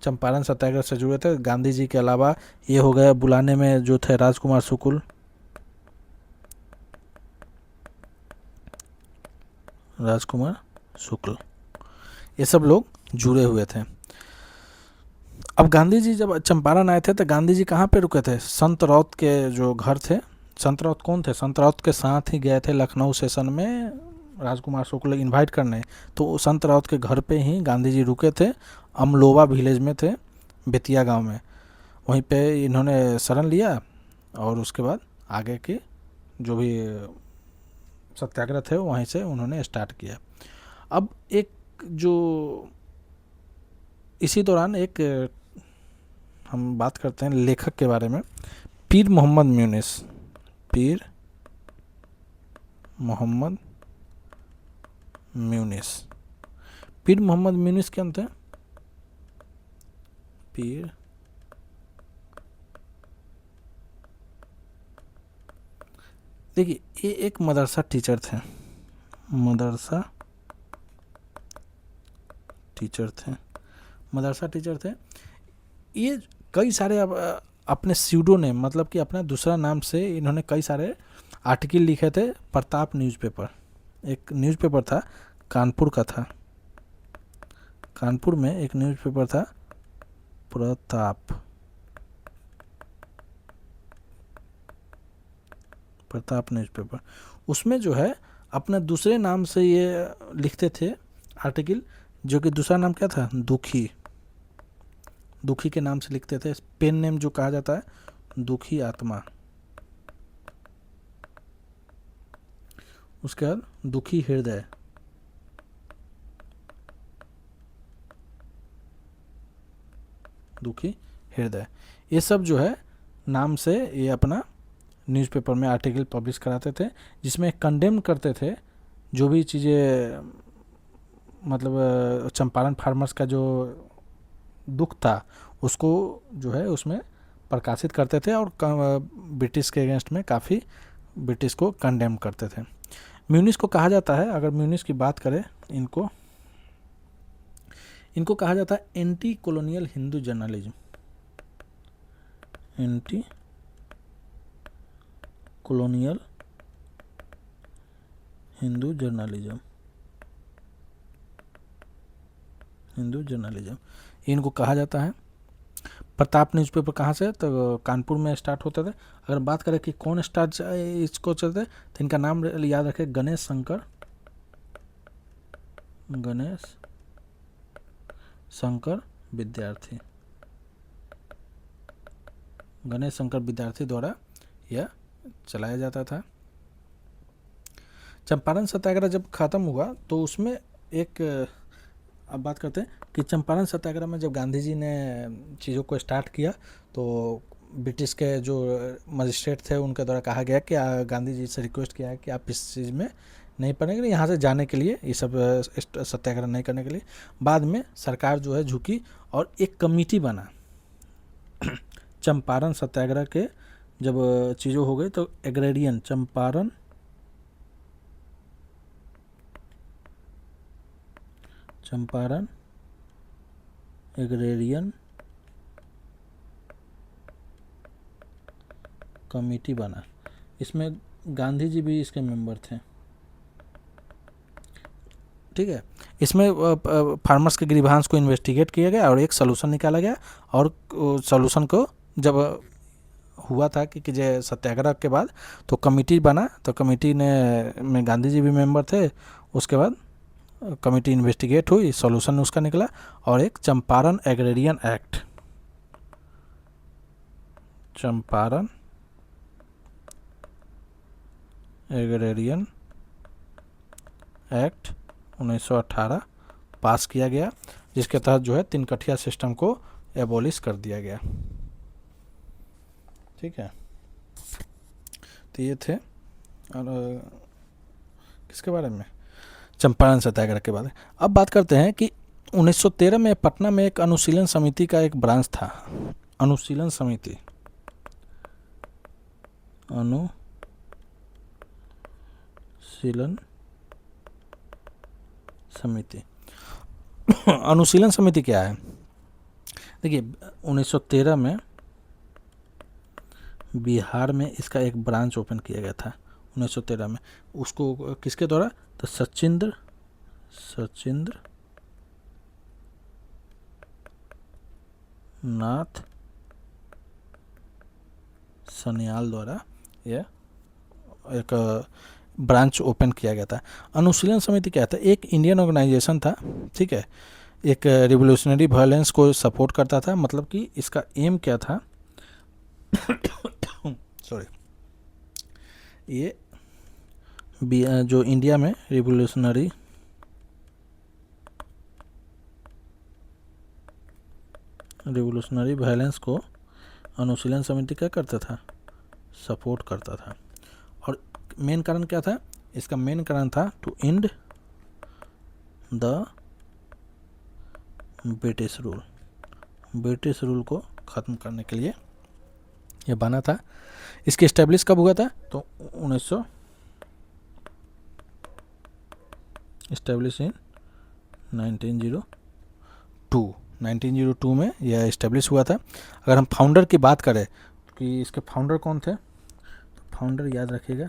चंपारण सत्याग्रह से जुड़े थे गांधी जी के अलावा। ये हो गया बुलाने में जो थे राजकुमार शुक्ल, ये सब लोग जुड़े हुए थे। अब गांधी जी जब चंपारण आए थे, तो गांधी जी कहाँ पे रुके थे? संत राउत के जो घर थे। संत राउत कौन थे? संत राउत के साथ ही गए थे लखनऊ सेशन में राजकुमार शुक्ल इनवाइट करने, तो संत राउत के घर पे ही गांधी जी रुके थे। अमलोवा विलेज में थे, बेतिया गांव में। वहीं पे इन्होंने शरण लिया और उसके बाद आगे की जो भी सत्याग्रह थे वहीं से उन्होंने स्टार्ट किया। अब एक जो इसी दौरान एक हम बात करते हैं लेखक के बारे में, पीर मोहम्मद म्यूनिस। पीर मोहम्मद म्यूनिस। पीर मोहम्मद म्यूनिस क्या थे? पीर देखिए, ये एक मदरसा टीचर थे। मदरसा टीचर थे। मदरसा टीचर थे। ये कई सारे अपने स्यूडोनेम, मतलब कि अपना दूसरा नाम से इन्होंने कई सारे आर्टिकल लिखे थे। प्रताप न्यूज़पेपर, एक न्यूज़पेपर था, कानपुर का था। कानपुर में एक न्यूज़पेपर था, प्रताप न्यूज़पेपर। उसमें जो है अपने दूसरे नाम से ये लिखते थे आर्टिकल, जो कि दूसरा नाम क्या था? दुखी। दुखी के नाम से लिखते थे। पेन नेम जो कहा जाता है, दुखी आत्मा। उसके बाद दुखी हृदय। दुखी हृदय। ये सब जो है नाम से ये अपना न्यूज़पेपर में आर्टिकल पब्लिश कराते थे, जिसमें कंडेम करते थे जो भी चीज़ें, मतलब चंपारण फार्मर्स का जो दुख था उसको जो है उसमें प्रकाशित करते थे, और ब्रिटिश के अगेंस्ट में काफ़ी ब्रिटिश को कंडेम करते थे। म्यूनिस को कहा जाता है, अगर म्यूनिस की बात करें, इनको कहा जाता है anti colonial Hindu journalism. Anti colonial Hindu journalism. इनको कहा जाता है। प्रताप न्यूज़पेपर कहाँ से? तो कानपुर में स्टार्ट होते थे। अगर बात करें कि कौन स्टार्ट इसको चलते, तो इनका नाम याद रखें, गणेश शंकर विद्यार्थी। गणेश शंकर विद्यार्थी द्वारा यह चलाया जाता था। चंपारण सत्याग्रह जब ख़त्म हुआ तो उसमें एक, अब बात करते हैं कि चंपारण सत्याग्रह में जब गांधी जी ने चीज़ों को स्टार्ट किया, तो ब्रिटिश के जो मजिस्ट्रेट थे उनके द्वारा कहा गया कि गांधी जी से रिक्वेस्ट किया है कि आप इस चीज़ में नहीं पड़ेंगे, यहाँ से जाने के लिए, ये सब सत्याग्रह नहीं करने के लिए। बाद में सरकार जो है झुकी और एक कमेटी बना। चंपारण सत्याग्रह के जब चीज़ों हो गई तो एग्रेरियन चंपारण एग्रेरियन कमेटी बना। इसमें गांधी जी भी इसके मेंबर थे। ठीक है। इसमें फार्मर्स के ग्रीवांस को इन्वेस्टिगेट किया गया और एक सलूशन निकाला गया, और सलूशन को जब हुआ था कि जो सत्याग्रह के बाद तो कमेटी बना, तो कमेटी ने में गांधी जी भी मेंबर थे। उसके बाद कमेटी इन्वेस्टिगेट हुई, सॉल्यूशन उसका निकला, और एक Champaran agrarian act, Champaran agrarian act 1918 पास किया गया, जिसके तहत जो है तिनकठिया सिस्टम को एबॉलिश कर दिया गया। ठीक है। तो ये थे, और किसके बारे में? चंपारण सत्याग्रह के बारे में। अब बात करते हैं कि 1913 में पटना में एक अनुशीलन समिति का एक ब्रांच था। अनुशीलन समिति, अनुशीलन समिति क्या है? देखिए, 1913 में बिहार में इसका एक ब्रांच ओपन किया गया था। 1913 में उसको किसके द्वारा? तो सचिंद्र नाथ सन्याल द्वारा यह एक ब्रांच ओपन किया गया था। अनुशीलन समिति क्या था, एक इंडियन ऑर्गेनाइजेशन था, ठीक है, एक रिवोल्यूशनरी वायलेंस को सपोर्ट करता था। मतलब कि इसका एम क्या था सॉरी, ये जो इंडिया में रिवोल्यूशनरी वायलेंस को अनुशीलन समिति क्या करता था, सपोर्ट करता था। और मेन कारण क्या था, इसका मेन कारण था to end the British rule, British rule को ख़त्म करने के लिए ये बना था। इसकी इस्टेब्लिश कब हुआ था, तो 1900 इस्टेब्लिश इन 1902 में यह इस्टेब्लिश हुआ था। अगर हम फाउंडर की बात करें कि इसके फाउंडर कौन थे, तो फाउंडर याद रखिएगा,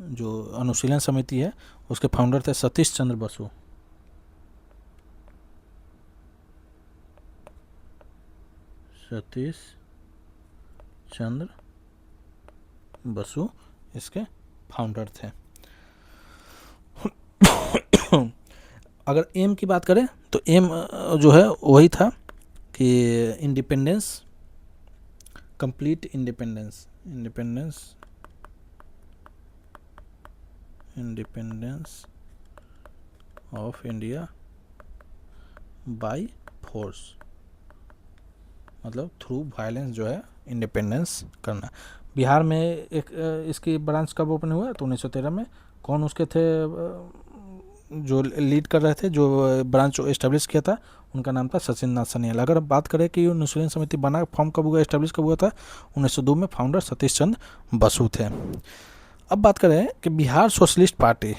जो अनुशीलन समिति है उसके फाउंडर थे सतीश चंद्र बसु। सतीश चंद्र बसु इसके फाउंडर थे। अगर एम की बात करें तो एम जो है वही था कि independence, complete independence, independence of India by force, मतलब थ्रू वायलेंस जो है इंडिपेंडेंस करना। बिहार में एक इसकी ब्रांच कब ओपन हुआ, तो 1913 में। कौन उसके थे जो लीड कर रहे थे, जो ब्रांच एस्टेब्लिश किया था, उनका नाम था सचिन नाथ सनियाल। अगर बात करें कि अनुशीलन समिति बना, फॉर्म कब हुआ, एस्टेब्लिश कब हुआ था, 1902 में। फाउंडर सतीश चंद्र बसु थे। अब बात करें कि बिहार सोशलिस्ट पार्टी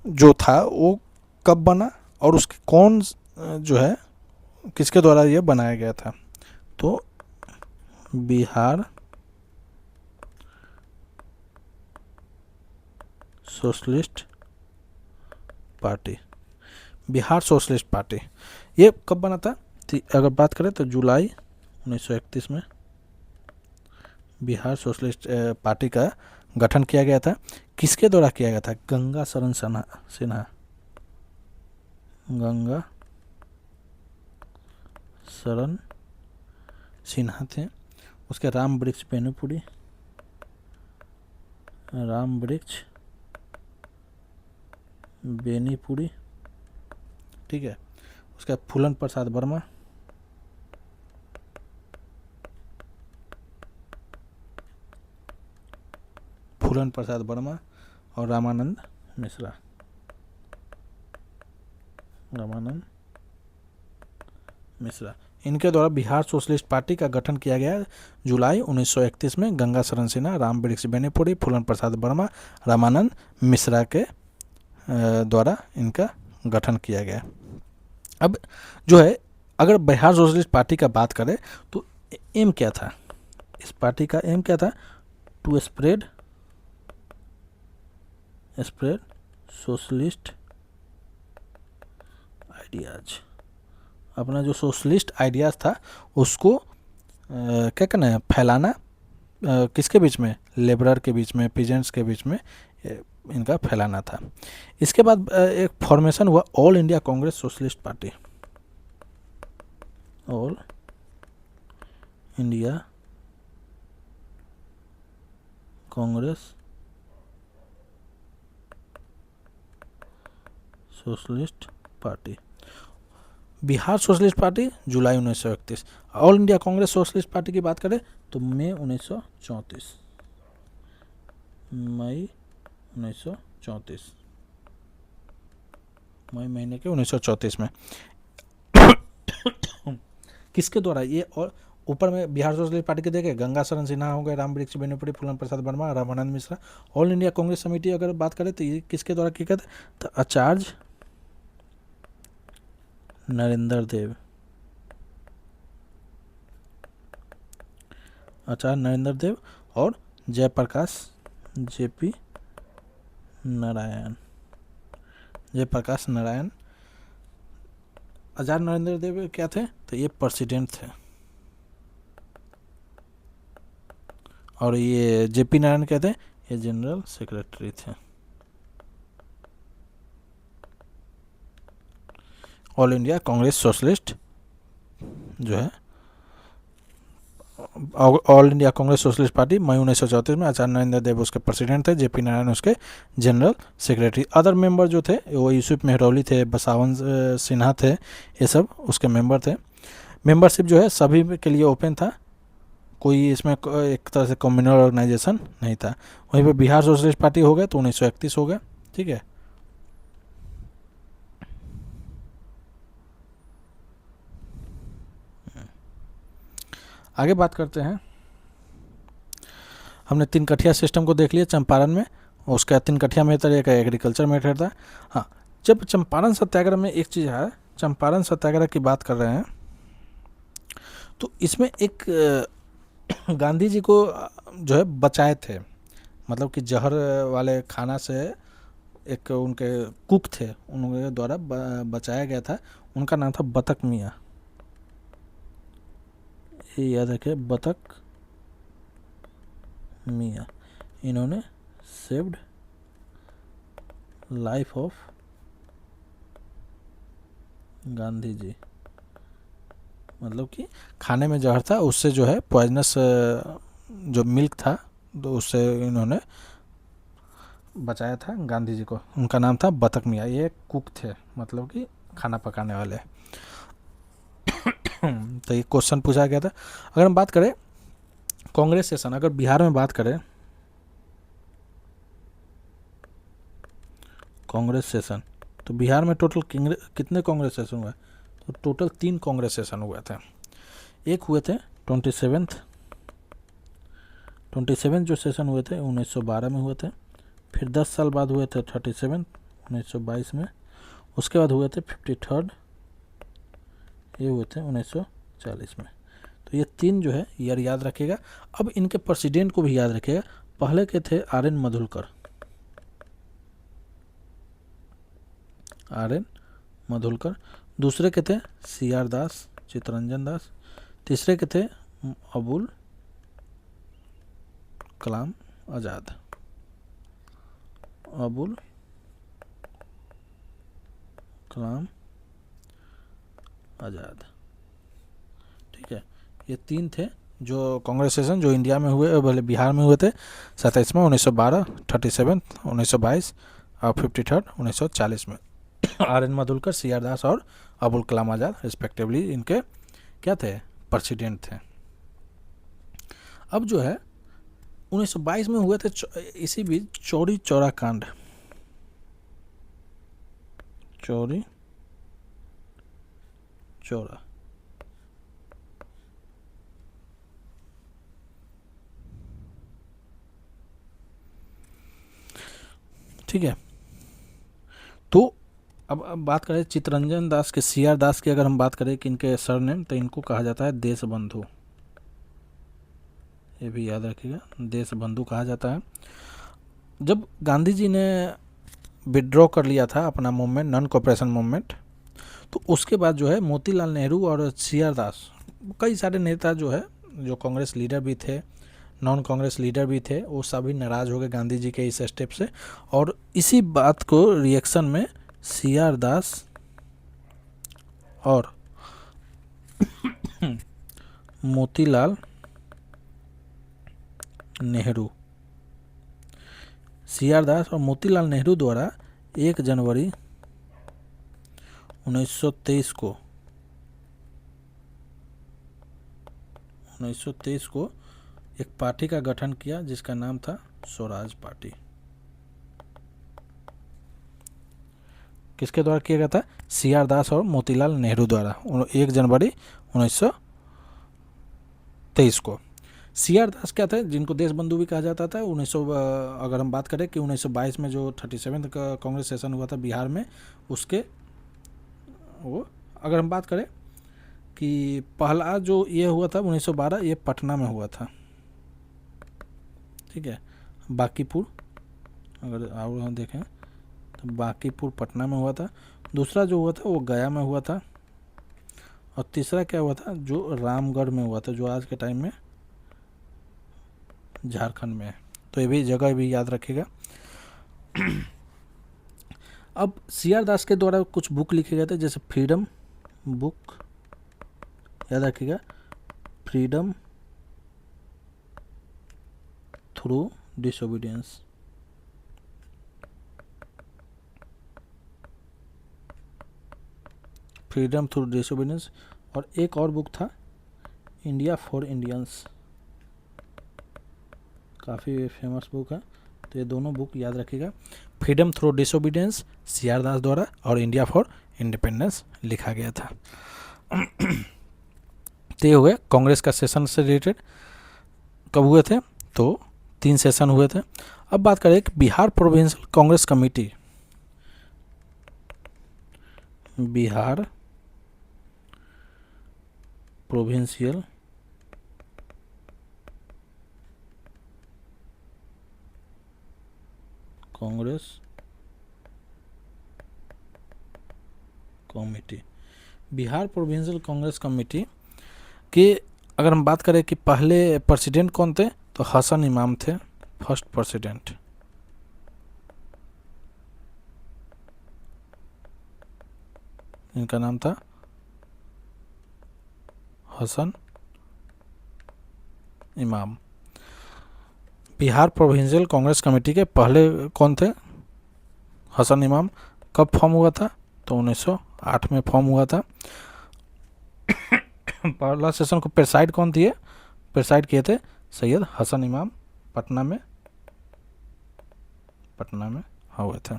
जो था वो कब बना और उसके कौन जो है किसके द्वारा ये बनाया गया था, तो Bihar socialist Party, Bihar socialist party ये कब बना था, अगर बात करें तो जुलाई 1931 में बिहार सोशलिस्ट पार्टी का गठन किया गया था। किसके द्वारा किया गया था, गंगा शरण सिन्हा, गंगा शरण सिन्हा थे। उसके राम वृक्ष बेनीपुरी, राम वृक्ष बेनीपुरी, ठीक है। उसका फूलन प्रसाद वर्मा, फूलन प्रसाद वर्मा और रामानंद मिश्रा, रामानंद मिश्रा, इनके द्वारा बिहार सोशलिस्ट पार्टी का गठन किया गया जुलाई 1931 में। गंगा शरण सिन्हा, राम वृक्ष बेनीपुरी, फूलन प्रसाद वर्मा, रामानंद मिश्रा के द्वारा इनका गठन किया गया। अब जो है अगर बिहार सोशलिस्ट पार्टी का बात करें तो एम क्या था, इस पार्टी का एम क्या था, टू स्प्रेड सोशलिस्ट आइडियाज, अपना जो सोशलिस्ट आइडियाज़ था उसको क्या करना है, फैलाना, किसके बीच में, लेबरर के बीच में, पीजेंट्स के बीच में इनका फैलाना था। इसके बाद एक फॉर्मेशन हुआ All India Congress Socialist Party, All India Congress Socialist Party. Bihar socialist party जुलाई 1931। All India Congress Socialist Party की बात करें तो मई 1934, मई 1934, मई महीने के 1934 में। किसके द्वारा ये, और ऊपर में बिहार सोशलिस्ट पार्टी के देखे गंगा शरण सिन्हा हो गए, राम वृक्ष बेनीपुरी, फूलन प्रसाद वर्मा, रामानंद मिश्रा। ऑल इंडिया कांग्रेस समिति अगर बात करें तो ये किसके द्वारा किया गया था, तो आचार्य नरेंद्र देव, आचार्य नरेंद्र देव और जयप्रकाश जेपी नारायण, जयप्रकाश नारायण। आचार्य नरेंद्र देव क्या थे, तो ये प्रेसिडेंट थे, और ये जेपी नारायण कहते हैं, ये जनरल सेक्रेटरी थे। ऑल इंडिया कांग्रेस सोशलिस्ट जो है, All India Congress Socialist Party, मई 1934 में आचार्य नरेंद्र देव उसके प्रेसिडेंट थे, जेपी नारायण उसके जनरल सेक्रेटरी। अदर मेंबर जो थे वो यूसुफ मेहरौली थे, बसावन सिन्हा थे, ये सब उसके मेंबर थे। मेंबरशिप जो है सभी के लिए ओपन था, कोई इसमें एक तरह से कम्युनल ऑर्गेनाइजेशन नहीं था। वहीं पे बिहार सोशलिस्ट पार्टी हो गया तो 1931 हो गया। ठीक है, आगे बात करते हैं। हमने तीन कठिया सिस्टम को देख लिया चंपारण में, उसका तीन कठिया मेथड एक एग्रीकल्चर मेथड था। हाँ, जब चंपारण सत्याग्रह में एक चीज़ है, चंपारण सत्याग्रह की बात कर रहे हैं तो इसमें एक गांधी जी को जो है बचाए थे, मतलब कि जहर वाले खाना से एक उनके कुक थे, उनके द्वारा बचाया गया था। उनका नाम था बतक मियाँ, ये याद रखे, बतक मियाँ। इन्होंने saved life of Gandhi ji, मतलब कि खाने में जहर था, उससे जो है पॉइजनस जो मिल्क था तो उससे इन्होंने बचाया था गांधी जी को। उनका नाम था बतक मियाँ, ये कुक थे, मतलब कि खाना पकाने वाले। तो ये क्वेश्चन पूछा गया था। अगर हम बात करें कांग्रेस सेशन, अगर बिहार में बात करें कांग्रेस सेशन, तो बिहार में टोटल कितने कांग्रेस सेशन हुए? तो टोटल 3 कांग्रेस सेशन हुए थे। एक हुए थे 27 जो सेशन हुए थे 1912 में हुए थे, फिर 10 साल बाद हुए थे 37 1922 में, उसके बाद हुए थे 53rd, ये हुए थे 1940 में। तो ये 3 जो है ईयर याद रखेगा। अब इनके प्रेसिडेंट को भी याद रखेगा। पहले के थे आर.एन. मधुलकर, दूसरे के थे सी.आर. दास, चित्तरंजन दास, तीसरे के थे अबुल कलाम आज़ाद, अबुल कलाम आज़ाद। ठीक है, ये 3 थे जो कांग्रेस सेशन जो इंडिया में हुए, भले बिहार में हुए थे 27 में 1912, 37 1922 और 53rd 1940 में। आर.एन. मधुलकर, सी.आर. दास और अबुल कलाम आज़ाद रिस्पेक्टिवली इनके क्या थे? प्रेसिडेंट थे। अब जो है 1922 में हुए थे इसी बीच चौरी चौरा कांड, चौरी चौरा। ठीक है, तो अब बात करें चित्तरंजन दास के, सी.आर. दास की अगर हम बात करें कि इनके सरनेम, तो इनको कहा जाता है देशबंधु, ये भी याद रखिएगा, देशबंधु कहा जाता है। जब गांधी जी ने विड्रॉ कर लिया था अपना मूवमेंट, नॉन कोऑपरेशन मूवमेंट, तो उसके बाद जो है मोतीलाल नेहरू और सी.आर. दास, कई सारे नेता जो है, जो कांग्रेस लीडर भी थे, नॉन कांग्रेस लीडर भी थे, वो सभी नाराज़ हो गए गांधी जी के इस स्टेप से। और इसी बात को रिएक्शन में सी.आर. दास और मोतीलाल नेहरू, सी.आर. दास और मोतीलाल नेहरू द्वारा 1 जनवरी 1923 को एक पार्टी का गठन किया जिसका नाम था स्वराज पार्टी। किसके द्वारा किया गया था? सी.आर. दास और मोतीलाल नेहरू द्वारा 1 जनवरी 1923 को। सी.आर. दास क्या थे? जिनको देशबंधु भी कहा जाता था। अगर हम बात करें कि 1922 में जो 37 का कांग्रेस सेशन हुआ था बिहार में, उसके वो अगर हम बात करें कि पहला जो ये हुआ था 1912, ये पटना में हुआ था। ठीक है, बांकीपुर, अगर और हम देखें तो बांकीपुर पटना में हुआ था। दूसरा जो हुआ था वो गया में हुआ था। और तीसरा क्या हुआ था? जो रामगढ़ में हुआ था, जो आज के टाइम में झारखंड में है। तो ये भी जगह भी याद रखिएगा। अब CR दास के द्वारा कुछ बुक लिखे गए थे, जैसे फ्रीडम बुक, याद रखिएगा, freedom through disobedience. Freedom through disobedience. और एक और बुक था, इंडिया फॉर इंडियंस, काफ़ी फेमस बुक है। तो ये दोनों बुक याद रखिएगा, फ्रीडम थ्रू डिसोबीडियंस CR दास द्वारा, और इंडिया फॉर इंडिपेंडेंस लिखा गया था। तो ये हुए कांग्रेस का सेशन से रिलेटेड। कब हुए थे? तो 3 सेशन हुए थे। अब बात करें कि Bihar provincial Congress committee, Bihar provincial Congress committee, Bihar provincial Congress committee के अगर हम बात करें कि पहले प्रेसिडेंट कौन थे, तो हसन इमाम थे फर्स्ट प्रेसिडेंट। इनका नाम था हसन इमाम। बिहार प्रोविंशियल कांग्रेस कमेटी के पहले कौन थे? हसन इमाम। कब फॉर्म हुआ था? तो 1908 में फॉर्म हुआ था। पहला सेशन को प्रेसाइड कौन किए? प्रेसाइड किए थे सैयद हसन इमाम, पटना में हुए थे।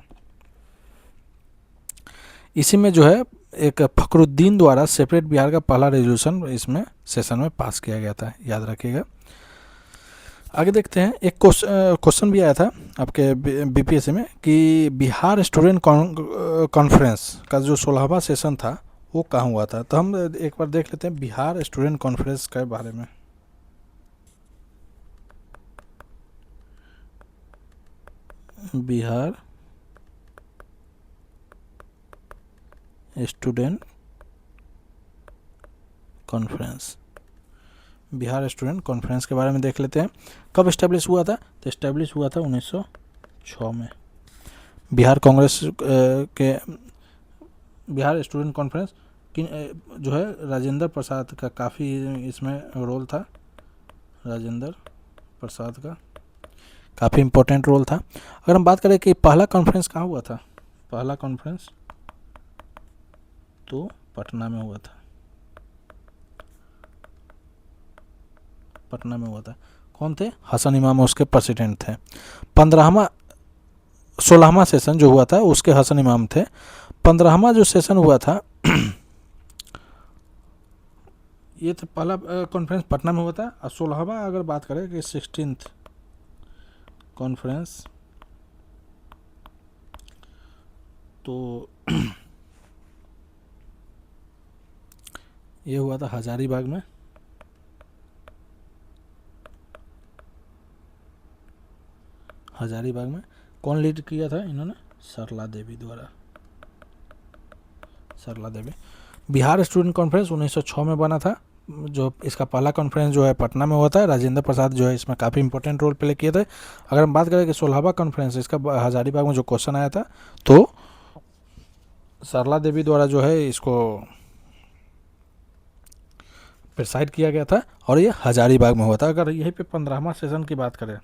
इसी में जो है एक फखरुद्दीन द्वारा सेपरेट बिहार का पहला रेजोल्यूशन इसमें सेशन में पास किया गया था, याद रखिएगा। आगे देखते हैं, एक क्वेश्चन भी आया था आपके BPSC में कि बिहार स्टूडेंट कॉन्फ्रेंस का जो 16वां सेशन था वो कहाँ हुआ था। तो हम एक बार देख लेते हैं बिहार स्टूडेंट कॉन्फ्रेंस के बारे में। Bihar student conference, Bihar student conference के बारे में देख लेते हैं। कब इस्टेब्लिश हुआ था? तो इस्टेब्लिश हुआ था 1906 में। बिहार कांग्रेस के बिहार स्टूडेंट कॉन्फ्रेंस जो है राजेंद्र प्रसाद का काफ़ी इसमें रोल था, राजेंद्र प्रसाद का काफ़ी इम्पोर्टेंट रोल था। अगर हम बात करें कि पहला कॉन्फ्रेंस कहाँ हुआ था, पहला कॉन्फ्रेंस तो पटना में हुआ था, पटना में हुआ था। कौन थे? हसन इमाम उसके प्रेसिडेंट थे। 16वां सेशन जो हुआ था उसके हसन इमाम थे। 15वां जो सेशन हुआ था ये तो पहला कॉन्फ्रेंस पटना में हुआ था। और 16वां अगर बात करें कि 16th कॉन्फ्रेंस तो ये हुआ था हजारीबाग में। हजारीबाग में कौन लीड किया था इन्होंने? सरला देवी द्वारा, सरला देवी। बिहार स्टूडेंट कॉन्फ्रेंस 1906 में बना था। जो इसका पहला कॉन्फ्रेंस जो है पटना में हुआ था। राजेंद्र प्रसाद जो है इसमें काफ़ी इंपॉर्टेंट रोल प्ले किए थे। अगर हम बात करें कि 16वां कॉन्फ्रेंस इसका हजारीबाग में जो क्वेश्चन आया था तो सरला देवी द्वारा जो है इसको प्रिसाइड किया गया था और ये हजारीबाग में हुआ था। अगर यहीं पे 15वां सेशन की बात करें,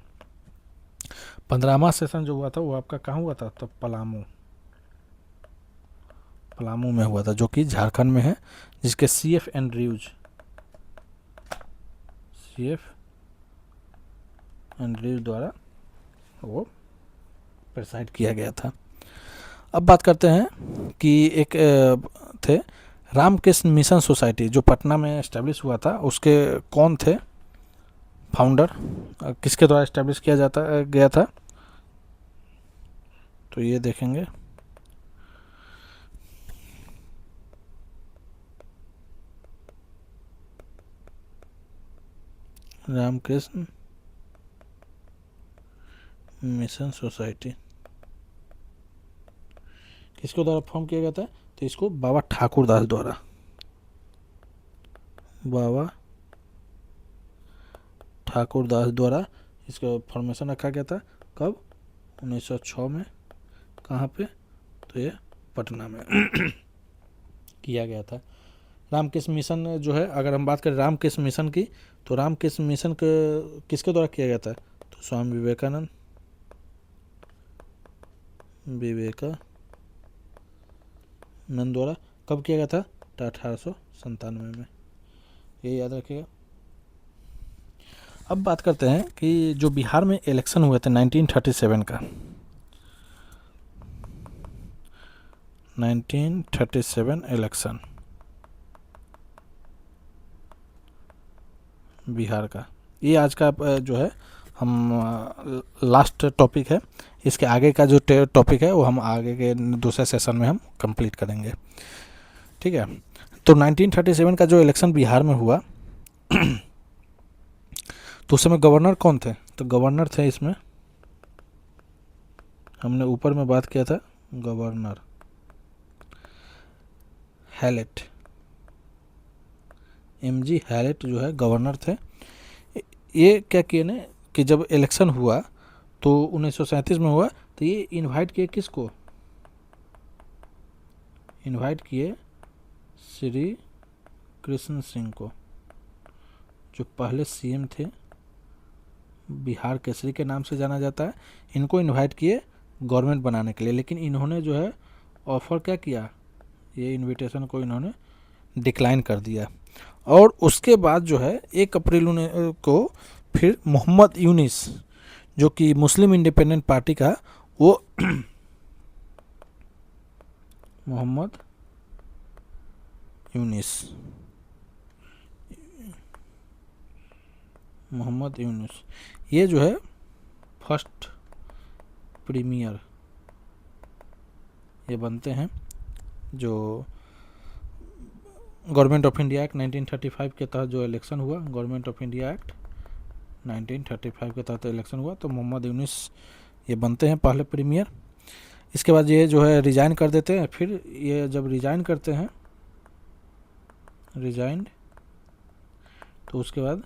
15वां सेशन जो हुआ था वो आपका कहाँ हुआ था? तो पलामू में हुआ था, जो कि झारखंड में है, जिसके CF एंड्रयूज द्वारा वो प्रिसाइड किया गया था। अब बात करते हैं कि एक थे रामकृष्ण मिशन सोसाइटी जो पटना में एस्टेब्लिश हुआ था, उसके कौन थे फाउंडर? किसके द्वारा एस्टेब्लिश किया गया था? तो ये देखेंगे, रामकृष्ण मिशन सोसाइटी किसके द्वारा फॉर्म किया गया था? तो इसको बाबा ठाकुर दास द्वारा, बाबा ठाकुर दास द्वारा इसका फॉर्मेशन रखा गया था कब, 1906 में। कहाँ पे, तो ये पटना में किया गया था। रामकृष्ण मिशन जो है, अगर हम बात करें रामकृष्ण मिशन की, तो रामकृष्ण मिशन किसके द्वारा किया गया था, तो स्वामी विवेकानंद द्वारा। कब किया गया था, 1897 में, ये याद रखिएगा। अब बात करते हैं कि जो बिहार में इलेक्शन हुए थे 1937 का, 1937 इलेक्शन बिहार का, ये आज का जो है हम लास्ट टॉपिक है। इसके आगे का जो टॉपिक है वो हम आगे के दूसरे सेशन में हम कंप्लीट करेंगे, ठीक है। तो 1937 का जो इलेक्शन बिहार में हुआ तो उस समय गवर्नर कौन थे, तो गवर्नर थे इसमें, हमने ऊपर में बात किया था, गवर्नर हैलेट, MG हैलेट जो है गवर्नर थे। ये क्या किए ने कि जब इलेक्शन हुआ तो 1937 में हुआ, तो ये इनवाइट किए किसको, इनवाइट किए श्री कृष्ण सिंह को, जो पहले CM थे, बिहार केसरी के नाम से जाना जाता है। इनको इनवाइट किए गवर्नमेंट बनाने के लिए, लेकिन इन्होंने जो है ऑफ़र क्या किया, ये इनविटेशन को इन्होंने डिक्लाइन कर दिया। और उसके बाद जो है 1 अप्रैल को फिर मोहम्मद यूनिस, जो कि मुस्लिम इंडिपेंडेंट पार्टी का, वो मोहम्मद यूनिस, ये जो है फर्स्ट प्रीमियर ये बनते हैं, जो गवर्नमेंट ऑफ इंडिया एक्ट 1935 के तहत जो इलेक्शन हुआ, गवर्नमेंट ऑफ इंडिया एक्ट 1935 के तहत इलेक्शन हुआ, तो मोहम्मद यूनिस ये बनते हैं पहले प्रीमियर। इसके बाद ये जो है रिजाइन कर देते हैं। फिर ये जब रिजाइन करते हैं, रिजाइंड, तो उसके बाद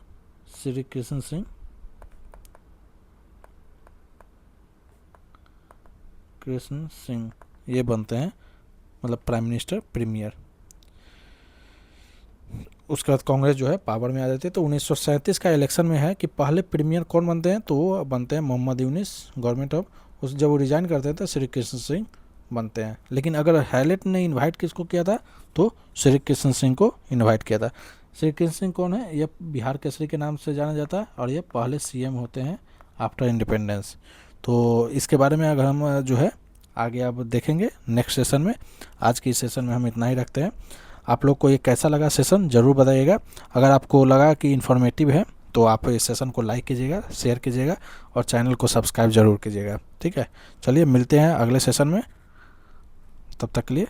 श्री कृष्ण सिंह ये बनते हैं मतलब प्राइम मिनिस्टर प्रीमियर। उसके बाद कांग्रेस जो है पावर में आ जाती है। तो 1937 का इलेक्शन में है कि पहले प्रीमियर कौन बनते हैं, तो वो बनते हैं मोहम्मद यूनिस, गवर्नमेंट ऑफ, उस जब वो रिजाइन करते हैं तो श्री कृष्ण सिंह बनते हैं। लेकिन अगर हैलेट ने इनवाइट किसको किया था, तो श्री कृष्ण सिंह को इनवाइट किया था। श्री कृष्ण सिंह कौन है, ये बिहार केसरी के नाम से जाना जाता है, और ये पहले CM होते हैं आफ्टर इंडिपेंडेंस। तो इसके बारे में अगर हम जो है आगे आप देखेंगे नेक्स्ट सेशन में। आज की सेशन में हम इतना ही रखते हैं। आप लोग को ये कैसा लगा सेशन ज़रूर बताइएगा। अगर आपको लगा कि इन्फॉर्मेटिव है तो आप इस सेशन को लाइक कीजिएगा, शेयर कीजिएगा और चैनल को सब्सक्राइब ज़रूर कीजिएगा, ठीक है। चलिए मिलते हैं अगले सेशन में, तब तक के लिए